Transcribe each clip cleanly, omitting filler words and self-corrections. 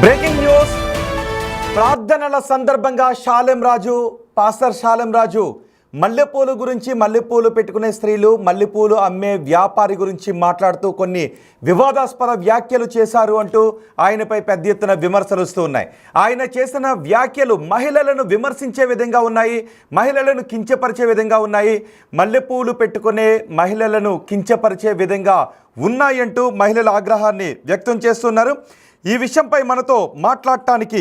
Breaking news. ప్రార్థనల సందర్భంగా pastor Shalem రాజు మల్లెపూలు గురించి, మల్లెపూలు పెట్టుకునే స్త్రీలు, మల్లెపూలు అమ్మే వ్యాపారి గురించి మాట్లాడుతూ కొన్ని వివాదాస్పద వ్యాఖ్యలు చేశారు అంటూ ఆయనపై పెద్ద ఎత్తున విమర్శలు వస్తూ ఉన్నాయి. ఆయన చేసిన వ్యాఖ్యలు మహిళలను విమర్శించే విధంగా ఉన్నాయి, మహిళలను కించపరిచే విధంగా ఉన్నాయి, మల్లెపూలు పెట్టుకునే మహిళలను కించపరిచే విధంగా ఉన్నాయంటూ మహిళల ఆగ్రహాన్ని వ్యక్తం చేస్తున్నారు. ఈ విషయంపై మనతో మాట్లాడటానికి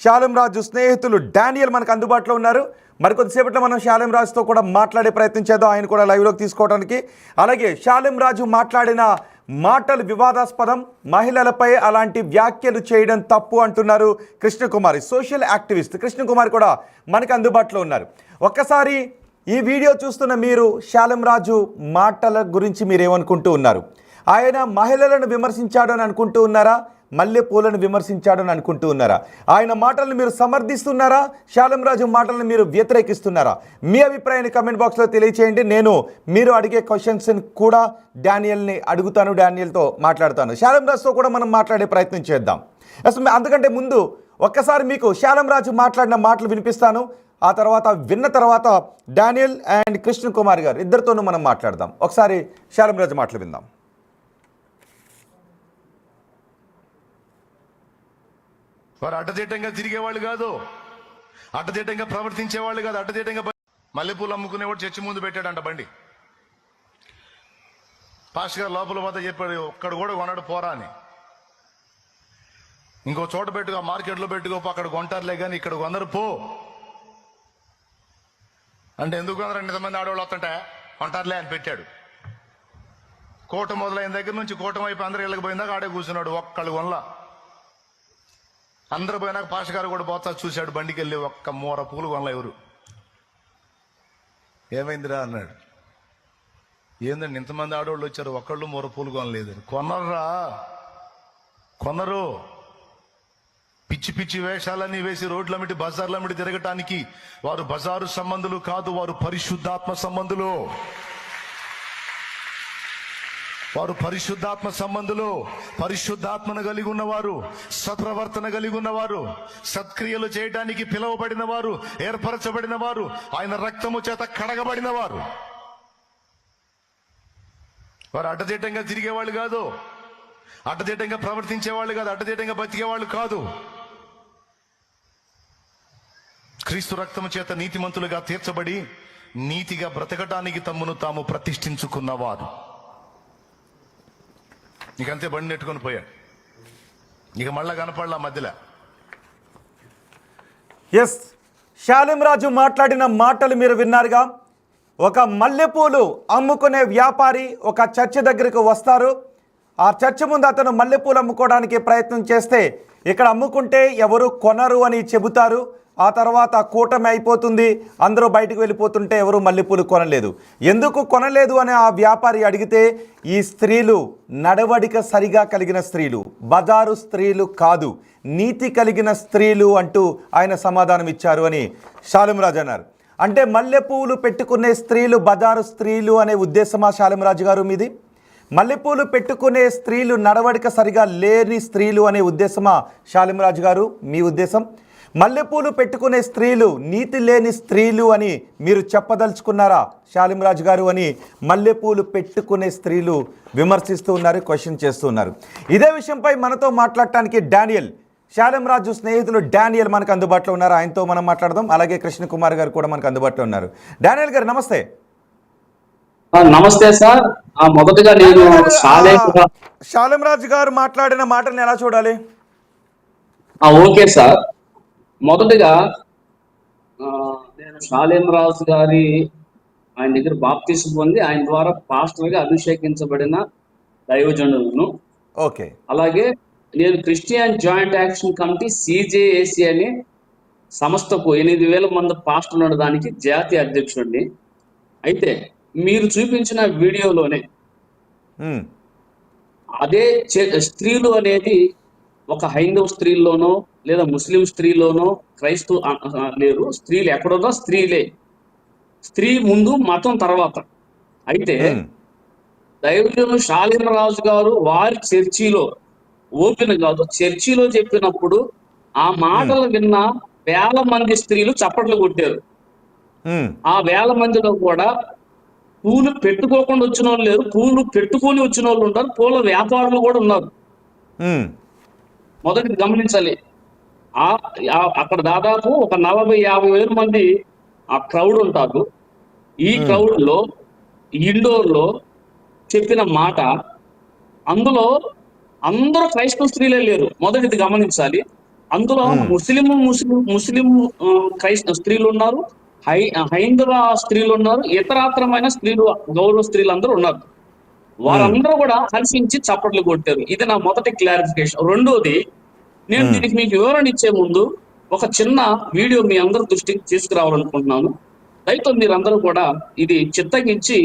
షాలెం రాజు స్నేహితులు డానియల్ మనకు అందుబాటులో ఉన్నారు. మరికొద్దిసేపట్లో మనం షాలెం రాజుతో కూడా మాట్లాడే ప్రయత్నం చేద్దాం, ఆయన కూడా లైవ్లోకి తీసుకోవడానికి. అలాగే షాలెం రాజు మాట్లాడిన మాటలు వివాదాస్పదం, మహిళలపై అలాంటి వ్యాఖ్యలు చేయడం తప్పు అంటున్నారు కృష్ణకుమారి, సోషల్ యాక్టివిస్ట్ కృష్ణకుమారి కూడా మనకు అందుబాటులో ఉన్నారు. ఒక్కసారి ఈ వీడియో చూస్తున్న మీరు షాలెం రాజు మాటల గురించి మీరేమనుకుంటూ ఉన్నారు? ఆయన మహిళలను విమర్శించాడు అని అనుకుంటూ ఉన్నారా? మల్లెపూలను విమర్శించాడు అని అనుకుంటూ ఉన్నారా? ఆయన మాటలను మీరు సమర్థిస్తున్నారా? షాలెం రాజు మాటలను మీరు వ్యతిరేకిస్తున్నారా? మీ అభిప్రాయాన్ని కమెంట్ బాక్స్లో తెలియచేయండి. మీరు అడిగే క్వశ్చన్స్ కూడా డానియల్ని అడుగుతాను, డానియల్తో మాట్లాడతాను. షాలెం రాజుతో కూడా మనం మాట్లాడే ప్రయత్నం చేద్దాం. అసలు అంతకంటే ముందు ఒక్కసారి మీకు షాలెం రాజు మాట్లాడిన మాటలు వినిపిస్తాను. ఆ తర్వాత విన్న తర్వాత డానియల్ అండ్ కృష్ణకుమారి గారు ఇద్దరితోనూ మనం మాట్లాడదాం. ఒకసారి షాలెం రాజు మాటలు విందాం. వారు అడ్డదిడ్డంగా తిరిగేవాళ్ళు కాదు, అడ్డదిడ్డంగా ప్రవర్తించేవాళ్ళు కాదు. అడ్డదిడ్డంగా మల్లెపూలు అమ్ముకునేవాడు చర్చి ముందు పెట్టాడంట బండి. పాస్టర్ గారు లోపల పోతే చెప్పాడు, ఒక్కడు కూడా కొనడు పోరా అని. ఇంకో చోట పెట్టుకో, మార్కెట్లో పెట్టుకోపో, అక్కడ కొంటారులే కానీ ఇక్కడ కొందరు పో అంటే ఎందుకు కొందరు ఇంతమంది ఆడవాళ్ళు వస్తుంటే కొంటారులే అని పెట్టాడు. కూటం మొదలైన దగ్గర నుంచి కూటం అయిపోయి అందరూ ఇళ్ళకి పోయిందాక ఆడే కూర్చున్నాడు, ఒక్కళ్ళు కొనలా. అందరు పోయినాక పాస్టర్ గారు కూడా పోతా చూశాడు, బండికి వెళ్ళి ఒక్క మూర పూలు కొనలే ఎవరు. ఏమైందిరా అన్నాడు. ఏందండి ఇంతమంది ఆడవాళ్ళు వచ్చారు, ఒక్కళ్ళు మూర పూలు కొనలేదు. కొనర్రా, కొనరు. పిచ్చి పిచ్చి వేషాలన్నీ వేసి రోడ్లమిటి బజార్లమిటి తిరగటానికి వారు బజారు సంబంధులు కాదు, వారు పరిశుద్ధాత్మ సంబంధులు. వారు పరిశుద్ధాత్మ సంబంధులు, పరిశుద్ధాత్మను కలిగి ఉన్నవారు, సత్ప్రవర్తన కలిగి ఉన్నవారు, సత్క్రియలు చేయడానికి పిలువబడిన వారు, ఏర్పరచబడిన వారు, ఆయన రక్తము చేత కడగబడిన వారు. వారు అడ్డదిడ్డంగా తిరిగేవాళ్ళు కాదు, అడ్డదిడ్డంగా ప్రవర్తించేవాళ్ళు కాదు, అడ్డదిడ్డంగా బతికేవాళ్ళు కాదు. క్రీస్తు రక్తము చేత నీతిమంతులుగా తీర్చబడి నీతిగా బ్రతకటానికి తమ్మును తాము ప్రతిష్ఠించుకున్నవారు. నీకంతే బండి నెట్టుకొని పోయాడు, ఇక మళ్ళా కనపడలా మధ్యలో. ఎస్, షాలెం రాజు మాట్లాడిన మాటలు మీరు విన్నారుగా. ఒక మల్లెపూలు అమ్ముకునే వ్యాపారి ఒక చర్చి దగ్గరికి వస్తారు. ఆ చర్చి ముందు అతను మల్లెపూలు అమ్ముకోవడానికి ప్రయత్నం చేస్తే ఇక్కడ అమ్ముకుంటే ఎవరు కొనరు అని చెబుతారు. ఆ తర్వాత కూటమి అయిపోతుంది, అందరూ బయటకు వెళ్ళిపోతుంటే ఎవరు మల్లెపూలు కొనలేదు. ఎందుకు కొనలేదు అని ఆ వ్యాపారి అడిగితే ఈ స్త్రీలు నడవడిక సరిగా కలిగిన స్త్రీలు, బజారు స్త్రీలు కాదు, నీతి కలిగిన స్త్రీలు అంటూ ఆయన సమాధానం ఇచ్చారు అని షాలెం రాజు అన్నారు. అంటే మల్లెపూలు పెట్టుకునే స్త్రీలు బజారు స్త్రీలు అనే ఉద్దేశమా షాలెం రాజు గారు మీది? మల్లెపూలు పెట్టుకునే స్త్రీలు నడవడిక సరిగా లేని స్త్రీలు అనే ఉద్దేశమా షాలెం రాజు గారు మీ ఉద్దేశం? మల్లెపూలు పెట్టుకునే స్త్రీలు నీతి లేని స్త్రీలు అని మీరు చెప్పదలుచుకున్నారా షాలెం రాజు గారు అని మల్లెపూలు పెట్టుకునే స్త్రీలు విమర్శిస్తూ ఉన్నారు, క్వశ్చన్ చేస్తూ ఉన్నారు. ఇదే విషయంపై మనతో మాట్లాడటానికి డానియల్, షాలెం రాజు స్నేహితులు డానియల్ మనకు అందుబాటులో ఉన్నారు. ఆయనతో మనం మాట్లాడదాం. అలాగే కృష్ణకుమార్ గారు కూడా మనకు అందుబాటులో ఉన్నారు. డానియల్ గారు నమస్తే. నమస్తే సార్. మొదటగా నేను షాలెం రాజు గారు మాట్లాడిన మాటలను ఎలా చూడాలి? Okay sir. మొదటగా నేను షాలెం రాజు గారి ఆయన దగ్గర బాప్తిసం పొంది ఆయన ద్వారా పాస్టర్గా అభిషేకించబడిన దైవజనులను. ఓకే. అలాగే నేను Christian joint action committee CJAC అనే సంస్థకు 8,000 మంది పాస్టర్లు ఉండడానికి జాతీయ అధ్యక్షుడిని. అయితే మీరు చూపించిన వీడియోలోనే అదే స్త్రీలు అనేది ఒక హైందవ స్త్రీల్లోనో లేదా ముస్లిం స్త్రీలోనో క్రైస్తవ లేరు, స్త్రీలు ఎక్కడున్నా స్త్రీలే. స్త్రీ ముందు, మతం తర్వాత. అయితే దైవజనులు షాలెం రాజు గారు వారి చర్చిలో ఓపెన్ కాదు, చర్చిలో చెప్పినప్పుడు ఆ మాటలు విన్న వేల మంది స్త్రీలు చప్పట్లు కొట్టారు. ఆ వేల మందిలో కూడా పూలు పెట్టుకోకుండా వచ్చిన వాళ్ళు లేరు, పూలు పెట్టుకొని వచ్చిన వాళ్ళు ఉంటారు, పూల వ్యాపారులు కూడా ఉన్నారు. మొదటి గమనించాలి. అక్కడ దాదాపు ఒక 40-50 వేల మంది ఆ క్రౌడ్ ఉంటారు. ఈ క్రౌడ్ లో ఇండోర్ లో చెప్పిన మాట, అందులో అందరూ క్రైస్తవ స్త్రీలే లేరు. మొదటిది గమనించాలి. అందులో ముస్లిం క్రైస్తవ స్త్రీలు ఉన్నారు, హైందవ స్త్రీలు ఉన్నారు, ఇతరాత్రమైన స్త్రీలు, గౌరవ స్త్రీలు అందరూ ఉన్నారు. వారందరూ కూడా హర్షించి చప్పట్లు కొట్టారు. ఇది నా మొదటి క్లారిఫికేషన్. రెండోది, నేను దీనికి మీకు వివరణ ఇచ్చే ముందు ఒక చిన్న వీడియో మీ అందరి దృష్టికి తీసుకురావాలనుకుంటున్నాను. దయతో మీరందరూ కూడా ఇది చిత్తగించి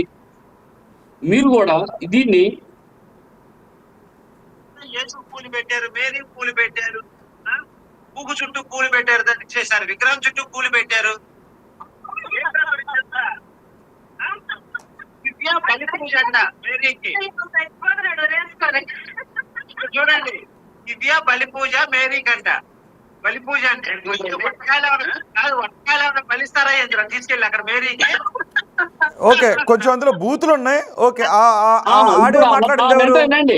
మీరు కూడా దీన్ని యేసు పూలు పెట్టారు, మేరీ పూలు పెట్టారు, పూగు చుట్టూ పూలు పెట్టారు, దాన్ని చేశారు, విగ్రహం చుట్టూ పూలు పెట్టారు. దివ్య బలి పూజ అంట మేరీకి. చూడండి, దివ్య బలి పూజ మేరీకి అంట. బలి పూజ అంటే వట్కాయలు బలిస్తారా ఏంటి తీసుకెళ్ళి అక్కడ మేరీకి? ఓకే, కొంచెం అందులో బూతులు ఉన్నాయి. ఓకే, ఆడియో మాట్లాడండి.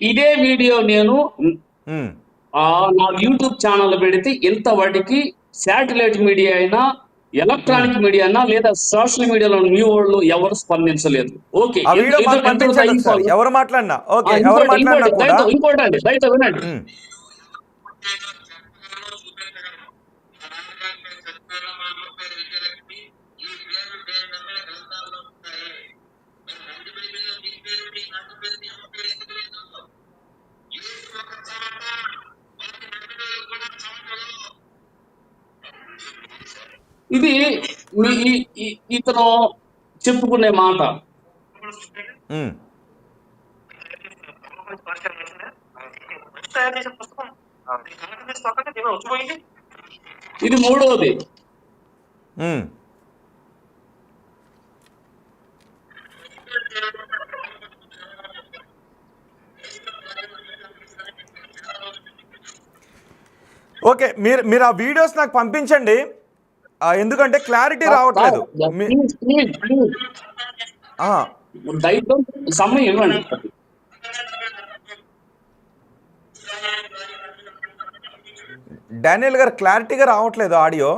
ఇదే వీడియో నేను నా యూట్యూబ్ ఛానల్ పెడితే ఇంతవాటికి శాటిలైట్ మీడియా అయినా, ఎలక్ట్రానిక్ మీడియా అయినా, లేదా సోషల్ మీడియాలో న్యూ వరల్డ్ ఎవరు స్పందించలేదు. ఓకే, ఎవరు మాట్లాడినా ఇంకోటి అండి, దయతో వినండి. ఇది ఇతను చెప్పుకునే మాట. ఇది మూడవది. ఓకే, మీరు ఆ వీడియోస్ నాకు పంపించండి, ఎందుకంటే క్లారిటీ రావట్లేదు. సమయం ఇవ్వండి. డానియల్ గారు, క్లారిటీగా రావట్లేదు ఆడియో.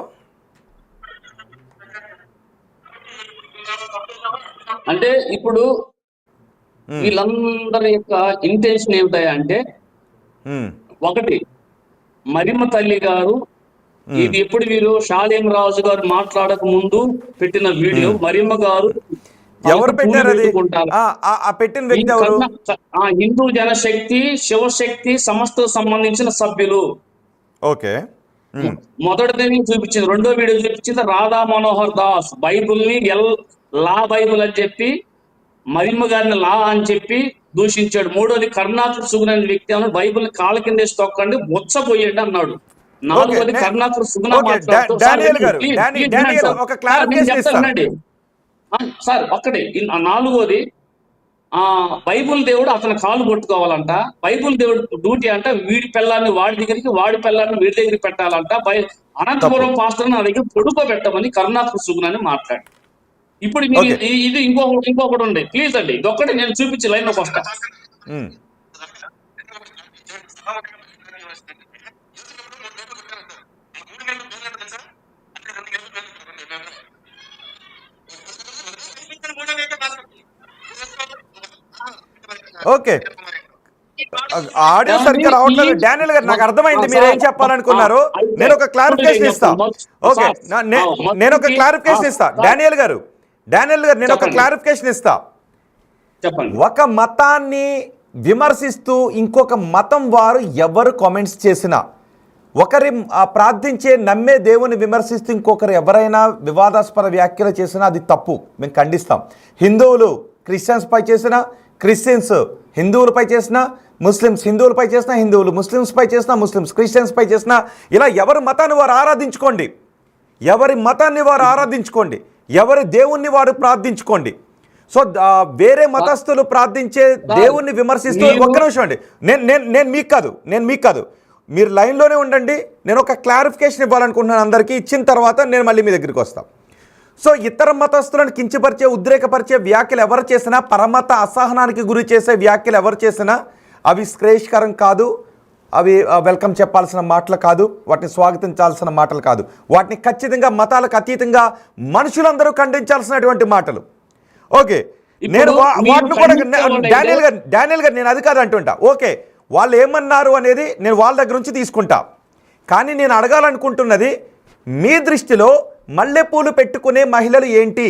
అంటే ఇప్పుడు వీళ్ళందరి యొక్క ఇంటెన్షన్ ఏమిటాయంటే, ఒకటి, మరిమ తల్లి గారు, ఇది ఎప్పుడు వీరు షాలేం రాజు గారు మాట్లాడక ముందు పెట్టిన వీడియో. మరిమ గారు ఎవరు పెట్టారు? పెట్టిన వ్యక్తి ఎవరు? హిందూ జనశక్తి, శివశక్తి సంస్థకు సంబంధించిన సభ్యులు. ఓకే, మొదటిది చూపించింది. రెండో వీడియో చూపించింది రాధా మనోహర్ దాస్. బైబుల్ ని లా బైబుల్ అని చెప్పి, మరిమ గారిని లా అని చెప్పి దూషించాడు. మూడోది కరుణాకర్ సుగుణ అనే వ్యక్తి అన్నాడు, బైబుల్ ని కాళ్ళ కిందేసి తొక్కండి, ముచ్చపోయండి అన్నాడు. నాలుగోది కరుణాకర్ సుగుణ మాట్లాడుతూ, సార్ ఒక్కడే. నాలుగోది, బైబుల్ దేవుడు అతని కాలు కొట్టుకోవాలంట. బైబుల్ దేవుడు డ్యూటీ అంట వీడి పిల్లాన్ని వాడి దగ్గరికి, వాడి పిల్లాన్ని వీడి దగ్గరికి పెట్టాలంట. అనంతపురం పాస్టర్ నా దగ్గర పడుకోబెట్టమని కరుణాకర్ సుగుణ అని మాట్లాడు. ఇప్పుడు ఇది ఇంకొకటి ఉంది, ప్లీజ్ అండి, ఇదొక్కటి నేను చూపించి లైన్ లోకి వస్తా. ఓకే, ఆడియో సరిగ్గా రావట్లేదు. డానియల్ గారు, నాకు అర్థమైంది మీరు ఏం చెప్పాలనుకున్నారు. నేను ఒక క్లారిఫికేషన్ ఇస్తా. ఓకే, నేను ఒక క్లారిఫికేషన్ ఇస్తా. డానియల్ గారు, నేను ఒక క్లారిఫికేషన్ ఇస్తా. ఒక మతాన్ని విమర్శిస్తూ ఇంకొక మతం వారు ఎవరు కామెంట్స్ చేసినా, ఒకరి ప్రార్థించే నమ్మే దేవుని విమర్శిస్తూ ఇంకొకరు ఎవరైనా వివాదాస్పద వ్యాఖ్యలు చేసినా అది తప్పు, మేము ఖండిస్తాం. హిందువులు క్రిస్టియన్స్ పై చేసినా, క్రిస్టియన్స్ హిందువులపై చేసినా, ముస్లిమ్స్ హిందువులపై చేసినా, హిందువులు ముస్లిమ్స్పై చేసినా, ముస్లిమ్స్ క్రిస్టియన్స్పై చేసినా, ఇలా ఎవరి మతాన్ని వారు ఆరాధించుకోండి, ఎవరి మతాన్ని వారు ఆరాధించుకోండి, ఎవరి దేవుణ్ణి వారు ప్రార్థించుకోండి. సో వేరే మతస్థులు ప్రార్థించే దేవుణ్ణి విమర్శిస్తూ ఒక్క నిమిషం అండి, నేను మీకు కాదు మీరు లైన్లోనే ఉండండి. నేను ఒక క్లారిఫికేషన్ ఇవ్వాలనుకుంటున్నాను అందరికీ. ఇచ్చిన తర్వాత నేను మళ్ళీ మీ దగ్గరికి వస్తాను. సో ఇతర మతస్థులను కించపరిచే, ఉద్రేకపరిచే వ్యాఖ్యలు ఎవరు చేసినా, పరమత అసహనానికి గురి చేసే వ్యాఖ్యలు ఎవరు చేసినా అవి శ్రేయస్కరం కాదు, అవి వెల్కమ్ చెప్పాల్సిన మాటలు కాదు, వాటిని స్వాగతించాల్సిన మాటలు కాదు. వాటిని ఖచ్చితంగా మతాలకు అతీతంగా మనుషులందరూ ఖండించాల్సినటువంటి మాటలు. ఓకే, నేను వాటిని కూడా డానియల్ గారు నేను అది కాదు అంటుంటా. ఓకే, వాళ్ళు ఏమన్నారు అనేది నేను వాళ్ళ దగ్గర నుంచి తీసుకుంటా. కానీ నేను అడగాలనుకుంటున్నది, మీ దృష్టిలో మల్లెపూలు పెట్టుకునే మహిళలు ఏంటి?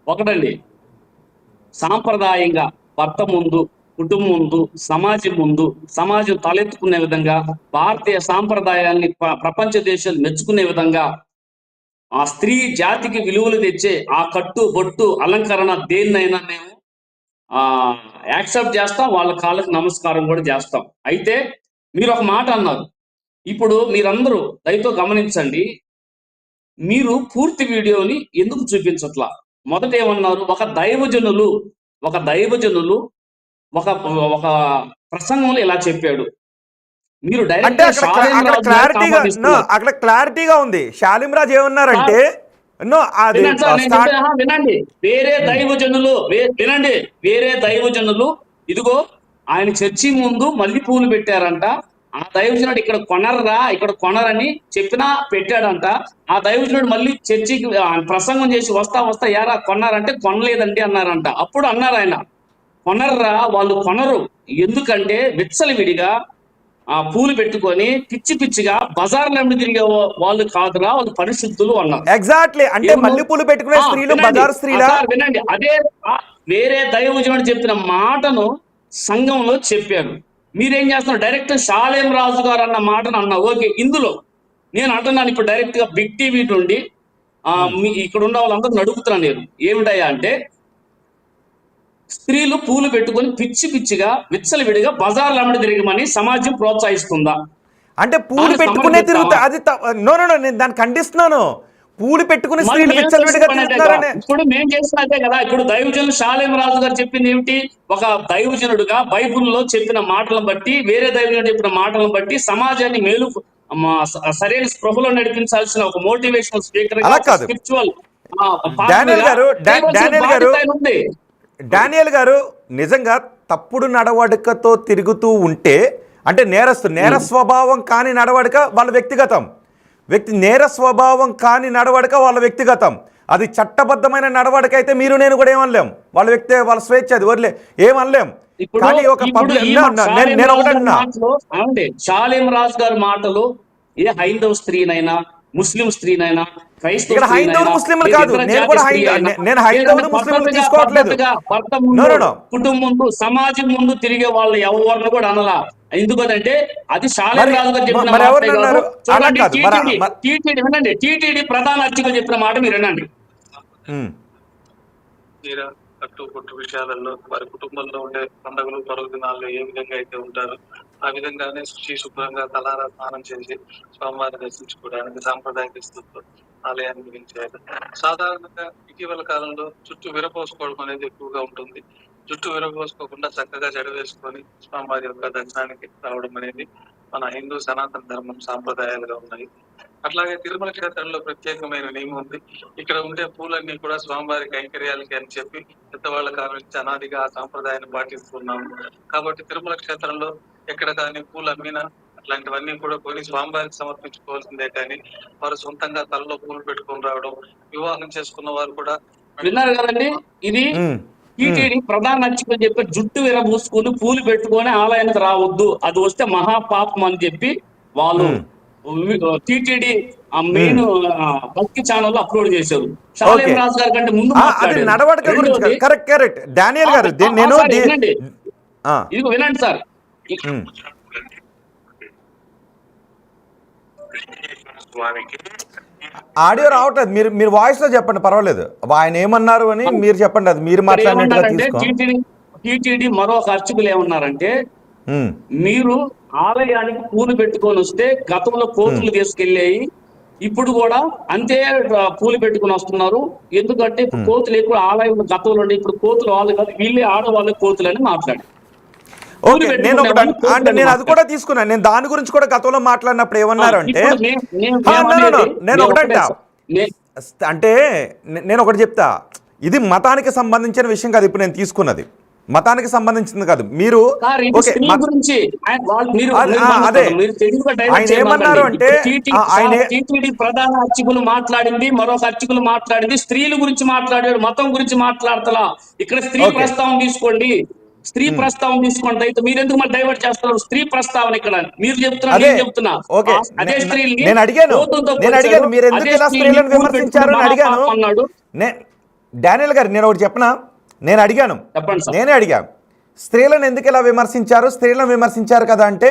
ఒకటండి, సాంప్రదాయంగా భర్త ముందు, కుటుంబం ముందు, సమాజం ముందు, సమాజం తలెత్తుకునే విధంగా, భారతీయ సాంప్రదాయాన్ని ప్రపంచ దేశాలు మెచ్చుకునే విధంగా, ఆ స్త్రీ జాతికి విలువలు తెచ్చే ఆ కట్టు బొట్టు అలంకరణ దేన్నైనా మేము యాక్సెప్ట్ చేస్తాం, వాళ్ళ కాళ్ళకి నమస్కారం కూడా చేస్తాం. అయితే మీరు ఒక మాట అన్నారు, ఇప్పుడు మీరందరూ దయతో గమనించండి, మీరు పూర్తి వీడియోని ఎందుకు చూపించట్లా? మొదట ఏమన్నారు, ఒక దైవజనులు ఒక ప్రసంగంలో ఇలా చెప్పాడు. మీరు అంటే అక్కడ క్లారిటీగా ఉంది. శాలిం రాజు ఏమన్నారంటే, వినండి, వేరే దైవజనులు ఇదిగో ఆయన చర్చి ముందు మల్లెపూలు పెట్టారంట. ఆ దైవజనుడు ఇక్కడ కొనరని చెప్పినా పెట్టాడంట. ఆ దైవజనుడు మళ్ళీ చర్చికి ప్రసంగం చేసి వస్తా యారా కొన్నారంటే కొనలేదండి అన్నారంట. అప్పుడు అన్నారు ఆయన, కొనర్రా, వాళ్ళు కొనరు. ఎందుకంటే విచ్చలవిడిగా ఆ పూలు పెట్టుకొని పిచ్చిగా బజార్లు తిరిగే వాళ్ళు కాదురా, వాళ్ళు పరిశుద్ధులు అన్నారు. ఎగ్జాక్ట్లీ, అంటే మల్లెపూలు పెట్టుకునే స్త్రీలు బజార్ స్త్రీలా? వినండి, అదే వేరే దైవజనుడు చెప్పిన మాటను సంఘంలో చెప్పారు. మీరేం చేస్తున్నారు, డైరెక్ట్ శాలేం రాజు గారు అన్న మాటను అన్నా. ఓకే, ఇందులో నేను అంటున్నాను, ఇప్పుడు డైరెక్ట్ గా బిగ్ టీవీ నుండి ఇక్కడ ఉన్న వాళ్ళందరూ అడుగుతున్నాను నేను, ఏమిటయ్యా అంటే, స్త్రీలు పూలు పెట్టుకొని పిచ్చిగా విచ్చలవిడిగా బజార్లు అమ్మడి తిరగమని సమాజం ప్రోత్సహిస్తుందా? అంటే పూలు పెట్టుకునే తిరుగుతా, అది నో నేను దాన్ని ఖండిస్తున్నాను. పూలు పెట్టుకుని స్త్రీలు విచ్చలవిడిగా తిరుగుతారని. ఇప్పుడు మేము చేసినదే కదా. ఇప్పుడు దైవజనుడు శాలేం రాజు గారు చెప్పింది ఏమిటి? ఒక దైవజనుడుగా బైబుల్లో చెప్పిన మాటలను బట్టి, వేరే దైవజనుడు చెప్పిన మాటలను బట్టి సమాజాన్ని మేలు సరైన స్పృహలో నడిపించాల్సిన ఒక మోటివేషనల్ స్పీకర్, స్పిరిచువల్ డానియల్ గారు నిజంగా తప్పుడు నడవడికతో తిరుగుతూ ఉంటే, అంటే నేర స్వభావం కాని నడవడిక వాళ్ళ వ్యక్తిగతం, నేర స్వభావం కాని నడవడిక వాళ్ళ వ్యక్తిగతం. అది చట్టబద్ధమైన నడవడిక అయితే మీరు నేను కూడా ఏమనలేం. వాళ్ళ స్వేచ్ఛ, అది వదిలే ఏమనలేం. కానీ ఒక శాలేం రాజు గారి మాటలు ఏ హైందవ స్త్రీనైనా, ముస్లిం స్త్రీనైనా, ఇక్కడ హైందవులు ముస్లింలు కాదు, నేను హైందవులు ముస్లింలు తీసుకోవట్లేదు. కుటుంబం ముందు, సమాజం ముందు తిరిగే వాళ్ళు ఎవరిని కూడా అనలా. ఎందుకంటే అది శాలేం రాజు గారు చెప్పిన మాట. టీటీడీ ప్రధాన అర్చకులు చెప్పిన మాట మీరు వినండి. కట్టు విషయాలలో వారి కుటుంబంలో ఉండే పండుగలు పర్వదినాల్లో ఏ విధంగా అయితే ఉంటారో ఆ విధంగానే శుభ్రంగా తలారా స్నానం చేసి స్వామివారిని దర్శించుకోవడానికి సాంప్రదాయ దుస్తులతో ఆలయాన్ని ముగించారు. సాధారణంగా ఇటీవల కాలంలో జుట్టు విరపోసుకోవడం అనేది ఎక్కువగా ఉంటుంది. జుట్టు విరపోసుకోకుండా చక్కగా జడ వేసుకొని స్వామివారి యొక్క దర్శనానికి రావడం అనేది మన హిందూ సనాతన ధర్మం సాంప్రదాయాలుగా ఉన్నాయి. అట్లాగే తిరుమల క్షేత్రంలో ప్రత్యేకమైన నియమం ఉంది. ఇక్కడ ఉండే పూలన్నీ కూడా స్వామివారి కైంకర్యాలకి అని చెప్పి పెద్దవాళ్ళ కాలం నుంచి అనాదిగా ఆ సాంప్రదాయాన్ని పాటిస్తున్నాము. కాబట్టి తిరుమల క్షేత్రంలో ఎక్కడ కానీ పూలు అమ్మినా అట్లాంటివన్నీ కూడా కొని స్వామివారికి సమర్పించుకోవాల్సిందే. కానీ వారు సొంతంగా తలలో పూలు పెట్టుకొని రావడం, వివాహం చేసుకున్న వారు కూడా విన్నారు కదండి. ఇది టీటీడీ ప్రధాన అర్చకులు చెప్పి జుట్టు విరబూసుకుని పూలు పెట్టుకొని ఆలయానికి రావద్దు, అది వస్తే మహాపాపం అని చెప్పి వాళ్ళు టీటీడీ మెయిన్ భక్తి ఛానల్ లో అప్లోడ్ చేశారు. శాలేం రాజు గారి కంటే ముందు డానియల్ గారు ఇది వినండి సార్. ఆడియో రావట్లేదు, మీరు వాయిస్ లో చెప్పండి, పర్వాలేదు. ఆయన ఏమన్నారు అని మీరు చెప్పండి, అది మీరు మాట్లాడినట్టుగా. టీటీడీ మరొక అర్చకులు ఏమన్నారంటే, మీరు ఆలయానికి పూలు పెట్టుకొని వస్తే గతంలో కోతులు తీసుకెళ్ళాయి, ఇప్పుడు కూడా అంతే పూలు పెట్టుకుని వస్తున్నారు. ఎందుకంటే ఇప్పుడు కోతులు ఎక్కువ ఆలయం గతంలో ఉండే, ఇప్పుడు కోతులు వాళ్ళు కాదు, వీళ్ళే ఆడవాళ్ళే కోతులు అని మాట్లాడి. ఓకే, నేను ఒకటి అంటే నేను అది కూడా తీసుకున్నాను. నేను దాని గురించి కూడా గతంలో మాట్లాడినప్పుడు ఏమన్నారు అంటే, నేను ఒకటంటా అంటే నేను ఒకటి చెప్తా, ఇది మతానికి సంబంధించిన విషయం కాదు. ఇప్పుడు నేను తీసుకున్నది మతానికి సంబంధించింది కాదు. మీరు అదే ఆయన ఏమన్నారు అంటే, ఆయన ప్రధాన అర్చకులు మాట్లాడింది, మరొక అర్చకులు మాట్లాడింది, స్త్రీల గురించి మాట్లాడాడు, మతం గురించి మాట్లాడతలా. ఇక్కడ స్త్రీ ప్రస్తావన తీసుకోండి, స్త్రీ ప్రస్తావన తీసుకోండి. అయితే మీరు ఎందుకు మరి డైవర్ట్ చేస్తారు? స్త్రీ ప్రస్తావన ఇక్కడ మీరు చెప్తున్నారు, నేను చెప్తున్నా. అదే స్త్రీని నేను అడిగాను మీరు ఎందుకు ఇలా స్త్రీలను విమర్శించారు అని అడిగాను. డానియల్ గారు నేను ఒకటి చెప్పనా, నేనే అడిగాను స్త్రీలను ఎందుకు ఇలా విమర్శించారు, స్త్రీలను విమర్శించారు కదా అంటే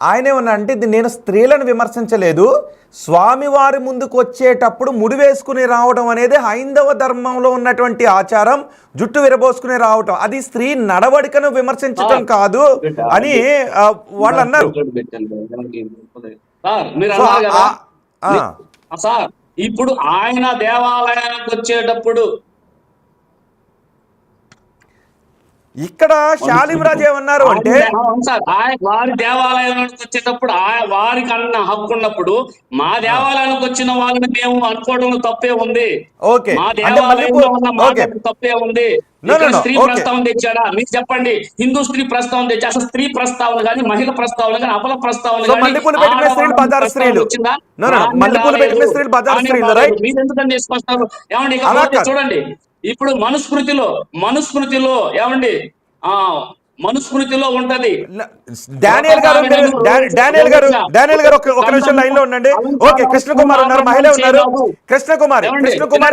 ఆయన ఏమన్నా అంటే, నేను స్త్రీలను విమర్శించలేదు, స్వామివారి ముందుకు వచ్చేటప్పుడు ముడి వేసుకుని రావడం అనేది హైందవ ధర్మంలో ఉన్నటువంటి ఆచారం, జుట్టు విరబోసుకుని రావటం, అది స్త్రీ నడవడికను విమర్శించటం కాదు అని వాళ్ళు అన్నారు. సార్ ఇప్పుడు ఆయన దేవాలయానికి వచ్చేటప్పుడు ఇక్కడ శాలింరాజు ఏమన్నారు అంటే, వారి దేవాలయానికి వచ్చేటప్పుడు వారికి అన్న హక్కు ఉన్నప్పుడు మా దేవాలయానికి వచ్చిన వాళ్ళని మేము అనుకోవడం తప్పే ఉంది. మా దేవాలయంలో ఉన్న తప్పే ఉంది. స్త్రీ ప్రస్తావన తెచ్చాడా మీరు చెప్పండి? హిందూ స్త్రీ ప్రస్తావన తెచ్చా? అసలు స్త్రీ ప్రస్తావన కానీ, మహిళ ప్రస్తావన కానీ, అబల ప్రస్తావన మీరు ఎందుకని తీసుకొస్తారు? ఏమండి చూడండి, ఇప్పుడు మనుస్మృతిలో ఏమండి మనుస్మృతిలో ఉంటది. డానియల్ గారు ఒక నిమిషం లైన్ లో ఉండండి. ఓకే, కృష్ణకుమార్ ఉన్నారు, మహిళ ఉన్నారు, కృష్ణకుమారి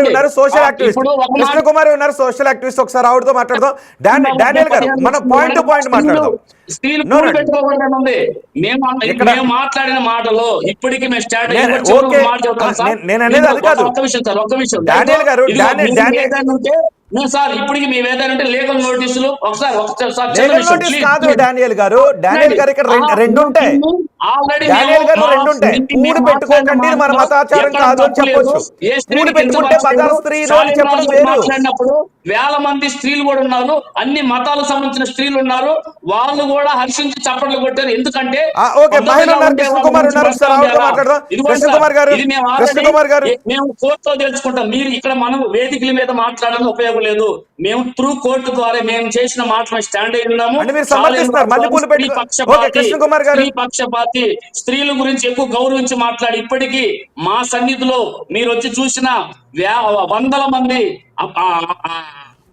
ఉన్నారు, సోషల్ యాక్టివిస్ట్ కృష్ణకుమారి ఉన్నారు, సోషల్ యాక్టివిస్ట్. ఒకసారి ఆవిడతో మాట్లాడదాం. డానియల్ గారు మనం పాయింట్ టు పాయింట్ మాట్లాడదాం. మేము మాట్లాడిన మాటలో ఇప్పటికీ మేము స్టార్ట్ నేను అనేది అది కాదు. డానియల్ గారు సార్ ఇప్పటికి మేము ఏదైనా ఉంటే లీగల్ నోటీసులు ఒకసారి కాదు. డానియల్ గారు ఇక్కడ రెండు ఉంటాయి. డానియల్ గారు రెండు ఉంటాయి. మూడు పెట్టుకోకండి, మన మతాచారం కాదు అని చెప్పొచ్చు. మూడు పెట్టుకుంటే బజార్ స్త్రీలు అని చెప్పడం వేరు. మాట్లాడినప్పుడు వేల మంది స్త్రీలు కూడా ఉన్నారు, అన్ని మతాలకు సంబంధించిన స్త్రీలు ఉన్నారు, వాళ్ళు కూడా హర్షించి చప్పట్లు కొట్టారు. ఎందుకంటే మేము కోర్టులో తెలుసుకుంటాం. మీరు ఇక్కడ మనం వేదికల మీద మాట్లాడడం ఉపయోగం లేదు. మేము త్రూ కోర్టు ద్వారా మేము చేసిన మాటలు స్టాండ్ అయి ఉన్నాము. పక్షపాతి స్త్రీల గురించి ఎక్కువ గౌరవించి మాట్లాడి ఇప్పటికీ మా సన్నిధిలో మీరు వచ్చి చూసిన వందల మంది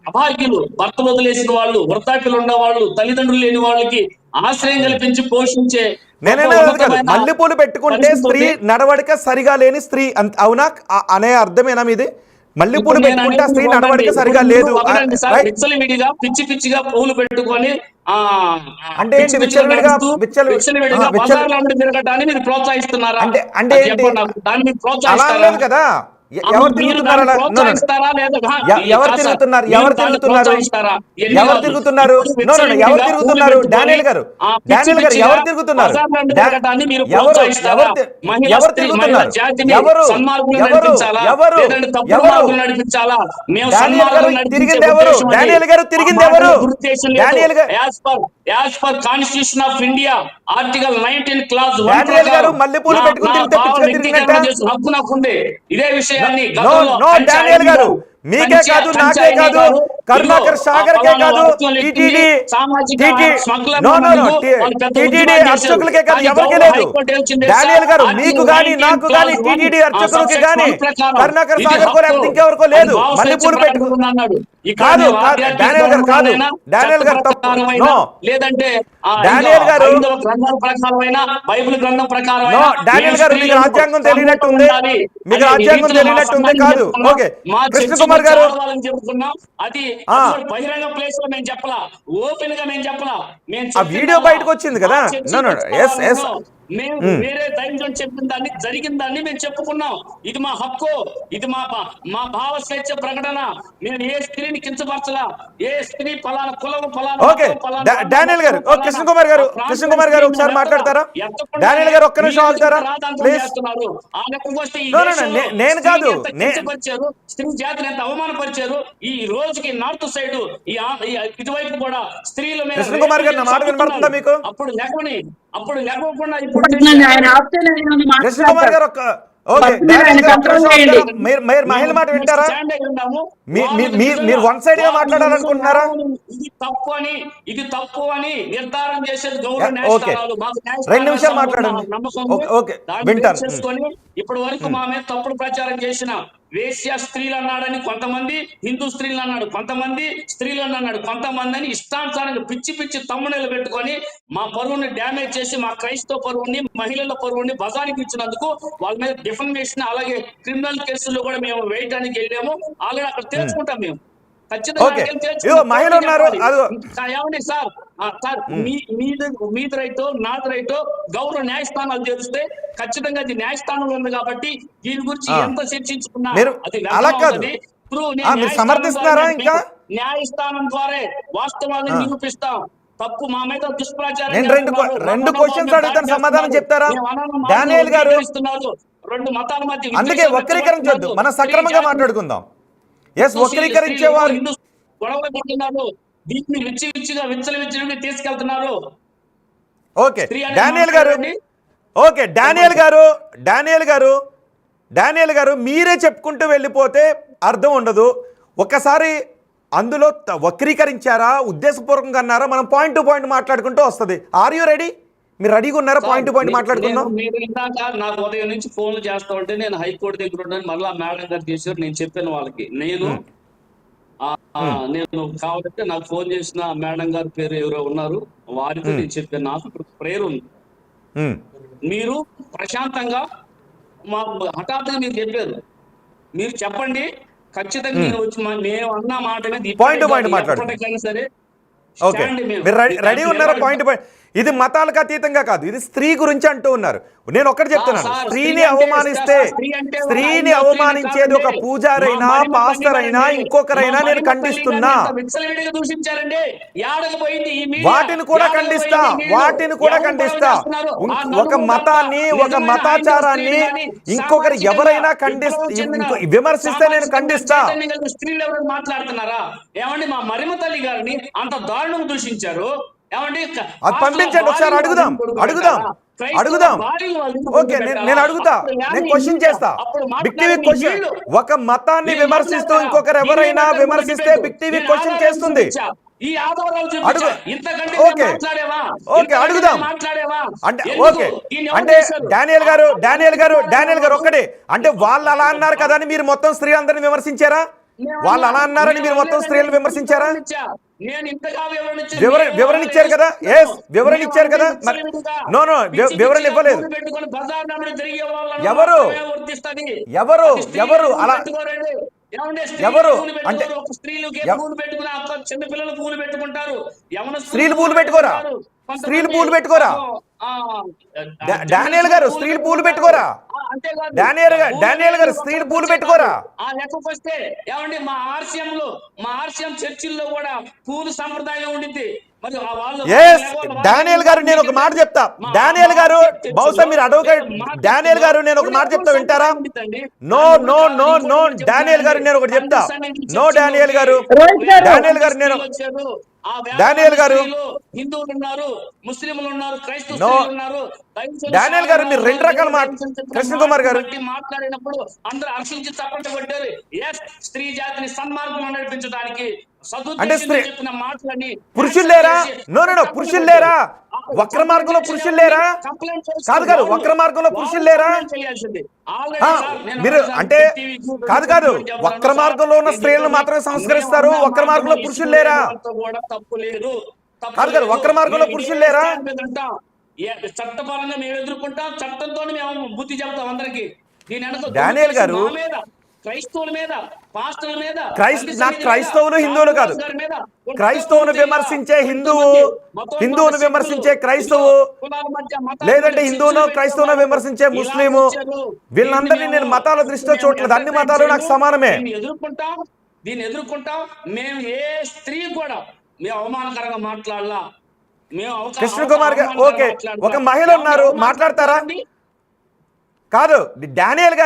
అభాగ్యులు, భర్త వదిలేసిన వాళ్ళు, వృద్ధాప్యులు ఉన్న వాళ్ళు, తల్లిదండ్రులు లేని వాళ్ళకి ఆశ్రయం కల్పించి పోషించే మల్లెపూలు పెట్టుకుంటే స్త్రీ నడవడిక సరిగా లేని స్త్రీ అవునా అనే అర్థమేనా మీది? మల్లెపూలు పెట్టుకుంటే స్త్రీ నడవడిక సరిగా లేదు పిచ్చి పిచ్చిగా పూలు పెట్టుకొని అంటే మీరు ప్రోత్సహిస్తున్నారా? అంటే ప్రోత్సహిస్తారు కదా. ఎవరు తిరుగుతున్నారు? ఎవరు తిరుగుతున్నారు? డానియల్ గారు ఎవరు తిరుగుతున్నారు? తిరిగింది ఎవరు? Constitution of India article 19 class మల్లెపూలు పెట్టుకుని హక్కు నాకుంది. ఇదే విషయం డానియల్ గారు మీకే కాదు, నాకే కాదు, కరుణాకర్ సాగర్ కే కాదు, టీటీడీ అర్చకులకే కాదు, ఎవరికీ లేదు. డానియల్ గారు మీకు గాని, నాకు గాని, టీటీడీ అర్చకులకి గాని, కరుణాకర్ సాగర్ కో లేకపోతే ఇంకెవరికో లేదు. మల్లెపూలు పెట్టుకున్నాడు కాదు. డానియల్ గారు కాదు, డానియల్ గారు తప్పు. లేదంటే డానియల్ గారు బైబిల్ గ్రంథం ప్రకారం డానియల్ గారు మీకు రాజ్యాంగం తెలియనట్టుంది, మీకు రాజ్యాంగం తెలియనట్టుంది. కాదు ఓకే, కృష్ణకుమార్ గారు అది బహిరంగ ప్లేస్ లో మేము చెప్పలా, ఓపెన్ గా మేము చెప్పలా. ఆ వీడియో బయటకు వచ్చింది కదా. మేము వేరే దైవం చెప్పిన దాన్ని జరిగిన దాన్ని మేము చెప్పుకున్నాం. ఇది మా హక్కు, ఇది మా భావ స్వేచ్ఛ ప్రకటన. మేము ఏ స్త్రీని కించపరచలా, ఏ స్త్రీ ఫలానా కులం ఫలానా ఓకే డానియల్ గారు, కృష్ణ కుమార్ గారు, కృష్ణ కుమార్ గారు ఒకసారి మాట్లాడతారా? డానియల్ గారు ఒక్క నిమిషం ఆగుతారా ప్లీజ్? నేను కాదు, స్త్రీ జాతిని ఎంత అవమానపరిచారు. ఈ రోజుకి నార్త్ సైడ్ ఇటువైపు కూడా స్త్రీల మీద కృష్ణ కుమార్ గారు నా మాట వినపడుతుందా మీకు? అప్పుడు లేకుండా కృష్ణ కుమార్ గారు మీరు మహిళ మాట వింటారా? మీరు వన్ సైడ్ గా మాట్లాడాలనుకుంటున్నారా? ఇది తప్పు అని నిర్ధారణ చేసేది ఓకే, 2 నిమిషాలు మాట్లాడండి. ఓకే వింటారు. ఇప్పటి వరకు మా మీద తప్పుడు ప్రచారం చేసిన వేశ్య స్త్రీలు అన్నాడని కొంతమంది, హిందూ స్త్రీలు అన్నాడు కొంతమంది, స్త్రీలు అన్నాడు కొంతమంది అని ఇష్టానుసారంగా పిచ్చి తమ్ముళ్ళు పెట్టుకొని మా పరువుని డ్యామేజ్ చేసి మా క్రైస్తవ పరువుని, మహిళల పరువుని బజానికి ఇచ్చినందుకు వాళ్ళ మీద డిఫర్మేషన్ అలాగే క్రిమినల్ కేసుల్లో కూడా మేము వేయడానికి వెళ్ళాము. ఆల్రెడీ అక్కడ తెలుసుకుంటాం మేము మహిళ ఉన్నారు. ఏమండి సార్, మీది రైటో నాది రైటో గౌరవ న్యాయస్థానాలు చేస్తే ఖచ్చితంగా అది న్యాయస్థానంలో ఉంది కాబట్టి దీని గురించి ఎంత చర్చించుకున్నా అది సమర్థిస్తున్నారా? ఇంకా న్యాయస్థానం ద్వారా వాస్తవాన్ని నిరూపిస్తాం. తప్పు మా మీద దుష్ప్రచారం. నేను రెండు క్వశ్చన్స్ అడుగుతాను, సమాధానం చెప్తారా? డానియల్ గారు, 2 మతాల మధ్య అందుకే వక్రీకరించొద్దు, మనం సక్రమంగా మాట్లాడుకుందాం. వక్రీకరించేవారు గొడవలు పడుతున్నారు, దీన్ని విచ్చలవిచ్చిగా తీసుకెళ్తున్నారు. ఓకే డానియల్ గారు, ఓకే డానియల్ గారు మీరే చెప్పుకుంటూ వెళ్ళిపోతే అర్థం ఉండదు. ఒక్కసారి అందులో వక్రీకరించారా, ఉద్దేశపూర్వకంగా అన్నారా? మనం పాయింట్ టు పాయింట్ మాట్లాడుకుంటూ వస్తుంది. Are you ready? మీరు రెడీగా ఉన్నారా? పాయింట్ టు పాయింట్ మాట్లాడుకుందాం. మీరు ఇందాక నాకు ఉదయం నుంచి ఫోన్లు చేస్తా ఉంటే నేను హైకోర్టు దగ్గర ఉన్నాను, మళ్ళా మేడం గారు చేశారు. నేను చెప్పాను వాళ్ళకి, నేను కావాలంటే నాకు ఫోన్ చేసిన మేడం గారి పేరు ఎవరో ఉన్నారు, వారితో నేను చెప్పాను. నాకు ఇప్పుడు ప్రేయర్ ఉంది, మీరు ప్రశాంతంగా హఠాత్తుగా మీరు చెప్పారు, మీరు చెప్పండి ఖచ్చితంగా నేను వచ్చి మేము అన్న మాట మీద సరే రెడీ ఉన్నారా? Point point. ఇది మతాలకు అతీతంగా కాదు, ఇది స్త్రీ గురించి అంటూ ఉన్నారు. నేను ఒక్కటి చెప్తున్నాను, స్త్రీని అవమానించేది ఒక పూజారైనా పాస్టర్ అయినా ఇంకొకరైనా నేను ఖండిస్తున్నా. వాటిని కూడా ఖండిస్తా. ఒక మతాన్ని, ఒక మతాచారాన్ని ఇంకొకరు ఎవరైనా విమర్శిస్తే నేను ఖండిస్తా. స్త్రీలు ఎవరు మాట్లాడుతున్నారా? ఏమండి మా మరిమ తల్లి గారిని అంత దారుణం దూషించారు. అది పంపించండి, ఒకసారి అడుగుదాం. ఓకే నేను అడుగుతా, నేను క్వశ్చన్ చేస్తా. బిగ్ టీవీ క్వశ్చన్, ఒక మతాన్ని విమర్శిస్తూ ఇంకొకరు ఎవరైనా విమర్శిస్తే బిగ్ టీవీ క్వశ్చన్ చేస్తుంది. అడుగుదాం. అంటే డానియల్ గారు ఒక్కడే అంటే వాళ్ళు అలా అన్నారు కదా అని మీరు మొత్తం స్త్రీలందరినీ విమర్శించారా? వాళ్ళు అలా అన్నారని మీరు మొత్తం స్త్రీలను విమర్శించారా? వివరణ ఇచ్చారు కదా? వివరణ ఇచ్చారు కదా? నో వివరణ ఇవ్వలేదు. ఎవరు అలా అంటే చిన్నపిల్లలు పూలు పెట్టుకుంటారు, స్త్రీలు పూలు పెట్టుకోరా? డానియల్ గారు స్త్రీలు పూలు పెట్టుకోరా? డానియల్ గారు స్త్రీలు పూలు పెట్టుకోరా? ఆ లెక్కకు వస్తే ఏమండి మా ఆర్సీఎం చర్చిల్లో కూడా పూలు సంప్రదాయం ఉండింది. డానియల్ గారు నేను ఒక మాట చెప్తా. డానియల్ గారు బహుశా మీరు అడ్వకేట్. డానియల్ గారు నేను ఒక మాట చెప్తా, వింటారా? నో డానియల్ గారు నేను ఒకటి చెప్తా. డానియల్ గారు హిందువులు ఉన్నారు, ముస్లింలు ఉన్నారు, క్రైస్తవులు ఉన్నారు. డానియల్ గారు మీరు 2 రకాల మాట. కృష్ణ కుమార్ గారు మాట్లాడినప్పుడు అందరూ హర్షించి చప్పట్లు కొట్టారు. స్త్రీ జాతిని సన్మార్గంలో నడిపించడానికి అంటే పురుషులు లేరా? పురుషులు లేరా? వక్ర మార్గంలో పురుషులు లేరా? కాదు వక్ర మార్గంలో పురుషులు లేరా? మీరు అంటే కాదు వక్ర మార్గంలో ఉన్న స్త్రీలను మాత్రమే సంస్కరిస్తారు, వక్ర మార్గంలో పురుషులు లేరా? కాదు వక్ర మార్గంలో పురుషులు లేరా? చట్టపరంగా మేము ఎదుర్కొంటాం, చట్టంతో మేము బుద్ధి చెప్తాం అందరికి. డానియల్ గారు క్రైస్తవుల మీద, పాస్టర్ల మీద, నాకు క్రైస్తవులు హిందువులు కాదు, క్రైస్తవును విమర్శించే హిందువును విమర్శించే క్రైస్తవు, లేదంటే హిందువును క్రైస్తవును విమర్శించే ముస్లిము, వీళ్ళందరినీ నేను మతాల దృష్టితో చూడలేదు. అన్ని మతాలు నాకు సమానమే. దీన్ని ఎదుర్కొంటాం. మేము ఏ స్త్రీ కూడా మేము అవమానకరంగా మాట్లాడాలా, కృష్ణ కుమార్ గారు ఓకే, ఒక మహిళ ఉన్నారు, మాట్లాడతారా? కాదు, డానియల్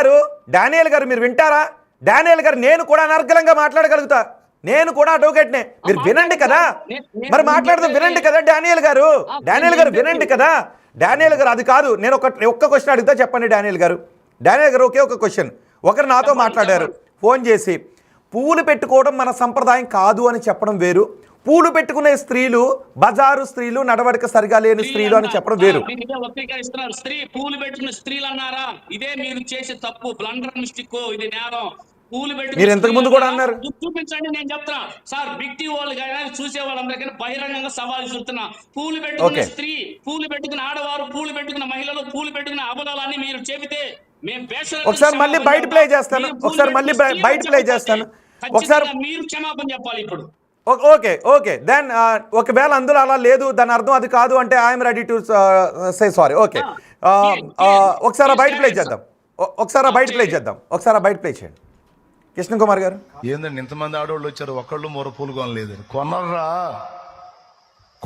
గారు మీరు వింటారా? డానియల్ గారు, నేను కూడా అనర్గళంగా మాట్లాడగలుగుతా, నేను కూడా అడ్వకేట్నే, మీరు వినండి కదా, మరి మాట్లాడదాం, వినండి కదా డానియల్ గారు వినండి కదా. డానియల్ గారు అది కాదు, నేను ఒక్క క్వశ్చన్ అడుగుతా, చెప్పండి డానియల్ గారు ఒకే ఒక క్వశ్చన్. ఒకరు నాతో మాట్లాడారు ఫోన్ చేసి, పూలు పెట్టుకోవడం మన సంప్రదాయం కాదు అని చెప్పడం వేరు, పూలు పెట్టుకునే స్త్రీలు బజారు స్త్రీలు, నడవడిక సరిగా లేని స్త్రీలు అని చెప్పడం వేరు. స్త్రీ పూలు పెట్టుకునే స్త్రీలు అన్నారా? ఇదే మీరు చేసే తప్పు, బ్లండర్ మిస్టేక్, ఇది నేరం. పూలు పెట్టుకుని మీరు ఇంతకు ముందు కూడా అన్నారు. చూపించండి, నేను చెప్తున్నా సార్. బిగ్టీ వాళ్ళు కానీ చూసే వాళ్ళందరికీ బహిరంగంగా సవాల్ చూస్తున్నా. పూలు పెట్టుకునే స్త్రీ, పూలు పెట్టుకున్న ఆడవారు, పూలు పెట్టుకున్న మహిళలు, పూలు పెట్టుకున్న అబద్ధాలన్నీ మీరు చెబితే మేము ఒకసారి మళ్ళీ బయట ప్లే చేస్తాను, ఒకసారి మీరు క్షమాపణ చెప్పాలి ఇప్పుడు. ఓకే దెన్ ఒకవేళ అందులో అలా లేదు, దాని అర్థం అది కాదు అంటే I'm ready to say sorry. Okay, ఒకసారి బయట ప్లే చేద్దాం, ఒకసారి బయట ప్లే చేయండి కృష్ణ కుమార్ గారు. ఏందండి ఇంతమంది ఆడవాళ్ళు వచ్చారు, ఒకళ్ళు మూర పూలు కొనలేదు.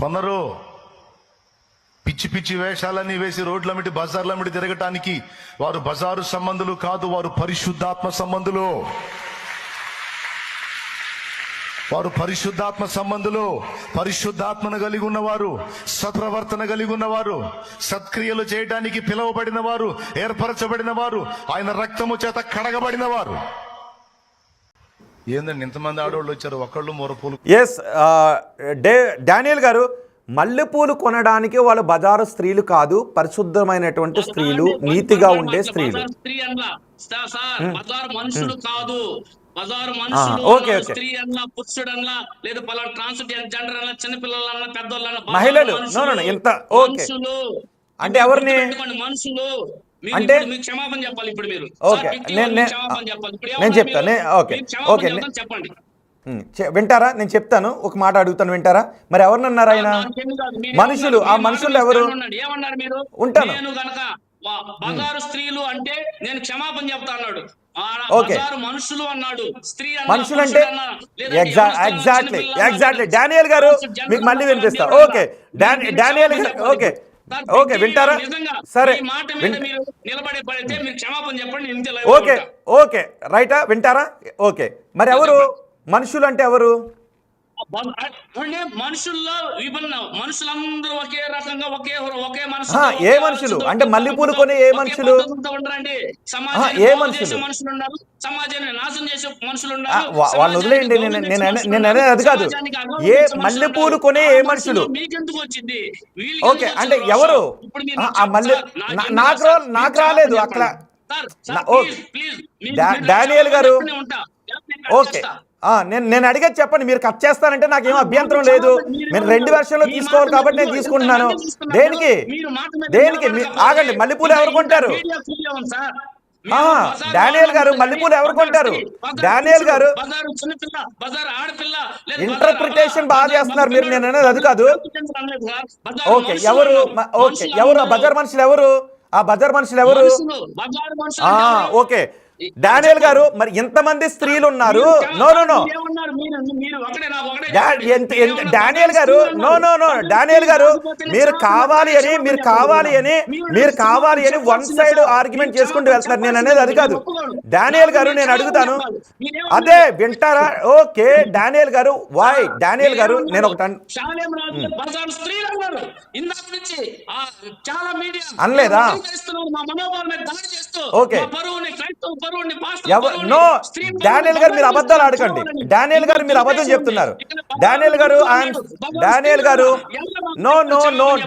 కొనరు పిచ్చి పిచ్చి వేషాలన్నీ వేసి రోడ్లమిటి బజార్లమిటి తిరగటానికి. వారు బజారు సంబంధులు కాదు, వారు పరిశుద్ధాత్మ సంబంధులు. పరిశుద్ధాత్మను కలిగి ఉన్నవారు, సత్ప్రవర్తన కలిగి ఉన్నవారు, సత్క్రియలు చేయడానికి పిలువబడిన వారు, ఏర్పరచబడిన వారు, ఆయన రక్తము చేత కడగబడిన వారు. ఏందండి ఇంతమంది ఆడవాళ్ళు వచ్చారు, ఒకళ్ళు మూర పూలు. ఎస్ డానియల్ గారు, మల్లెపూలు కొనడానికి వాళ్ళు బజారు స్త్రీలు కాదు, పరిశుద్ధమైనటువంటి స్త్రీలు, నీతిగా ఉండే స్త్రీలు. మనుషులు కాదు, బజారు ఓకే స్త్రీ అన్నా, పురుషుడు అన్నా, లేదా పలానా ట్రాన్స్జెండర్ అన్నా, చిన్నపిల్లలన్నా, పెద్దోళ్ళన్నా, మహిళలు ఇంత ఓకే అంటే ఎవరిని మనుషులు అంటే క్షమాపణ చెప్పాలి ఇప్పుడు మీరు. ఓకే నేను చెప్తాను. ఓకే చెప్పండి, వింటారా? నేను చెప్తాను, ఒక మాట అడుగుతాను, వింటారా? మరి ఎవరినన్నారు ఆయన? మనుషులు, ఆ మనుషులు ఎవరు? ఏమన్నారు మీరు? ఉంటాను. నేను గనక బజారు స్త్రీలు అంటే నేను క్షమాపణ చెప్తా అన్నాడు. మనుషులు అన్నాడు, స్త్రీ మనుషులు అంటే ఎగ్జాక్ట్లీ డానియల్ గారు మీకు మళ్ళీ వినిపిస్తా. ఓకే డానియల్ గారు ఓకే వింటారా? సరే నిలబడే పడితే మీరు క్షమాపణ చెప్పండి. ఓకే రైటా, వింటారా? ఓకే, మరి ఎవరు మనుషులు అంటే ఎవరు? మనుషుల్లో విభిన్న మనుషులందరూ ఒకే రకంగా ఒకే మనసు. ఏ మనుషులు అంటే మల్లెపూలు కొని ఏ మనుషులు? ఏ మనుషులు? మనుషులు ఉన్నారు, సమాజాన్ని నాశనం చేసే మనుషులు ఉన్నారు. వాళ్ళని వదిలేయండి, నేను అనేది అది కాదు. ఏ మల్లెపూలు కొనే ఏ మనుషులు? మీకెందుకు వచ్చింది? ఓకే అంటే ఎవరు? ఆ మల్లె నాకు రాలేదు అక్కడ. డానియల్ గారు ఓకే, నేను అడిగేది చెప్పండి. మీరు కట్ చేస్తానంటే నాకేం అభ్యంతరం లేదు, మీరు 2 వెర్షన్లో తీసుకోవాలి కాబట్టి నేను తీసుకుంటున్నాను. దేనికి ఆగండి, మల్లెపూలు ఎవరు కొంటారు? డానియల్ గారు మల్లెపూలు ఎవరు కొంటారు? డానియల్ గారు ఇంటర్ప్రిటేషన్ బాగా చేస్తున్నారు మీరు, నేను అనేది అది కాదు. ఓకే ఎవరు ఆ బజార్ మనుషులు ఎవరు? ఓకే డానియల్ గారు, మరి ఎంతమంది స్త్రీలు ఉన్నారు? నో డానియల్ గారు, డానియల్ గారు, మీరు కావాలి అని వన్ సైడ్ ఆర్గ్యుమెంట్ చేసుకుంటూ వెళ్తున్నారు. నేను అనేది అది కాదు. డానియల్ గారు నేను అడుగుతాను, అదే వింటారా? ఓకే డానియల్ గారు, వై డానియల్ గారు నేను ఒకటి అనలేదా? ఓకే నో డానియల్ గారు మీరు అబద్ధాలు ఆడకండి. డానియల్ గారు మీరు అబద్ధం చెప్తున్నారు. డానియల్ గారు నో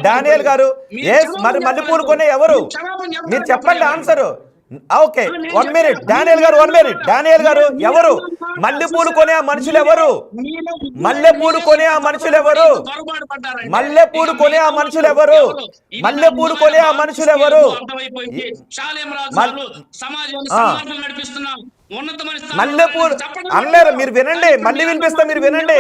డానియల్ గారు మరి మల్లెపూలు కొనే ఎవరు? మీరు చెప్పండి ఆన్సర్. ఓకే 1 మినిట్ డానియల్ గారు, 1 మినిట్ డానియల్ గారు, ఎవరు మల్లెపూలు కొనే ఆ మనుషులు ఎవరు? మల్లెపూలు కొనే ఆ మనుషులు ఎవరు? ఉన్నతమైన స్థానంలో మల్లెపూలు చెప్పండి. అనలేరు. మీరు వినండి, మళ్ళీ వినిపిస్తా, మీరు వినండి,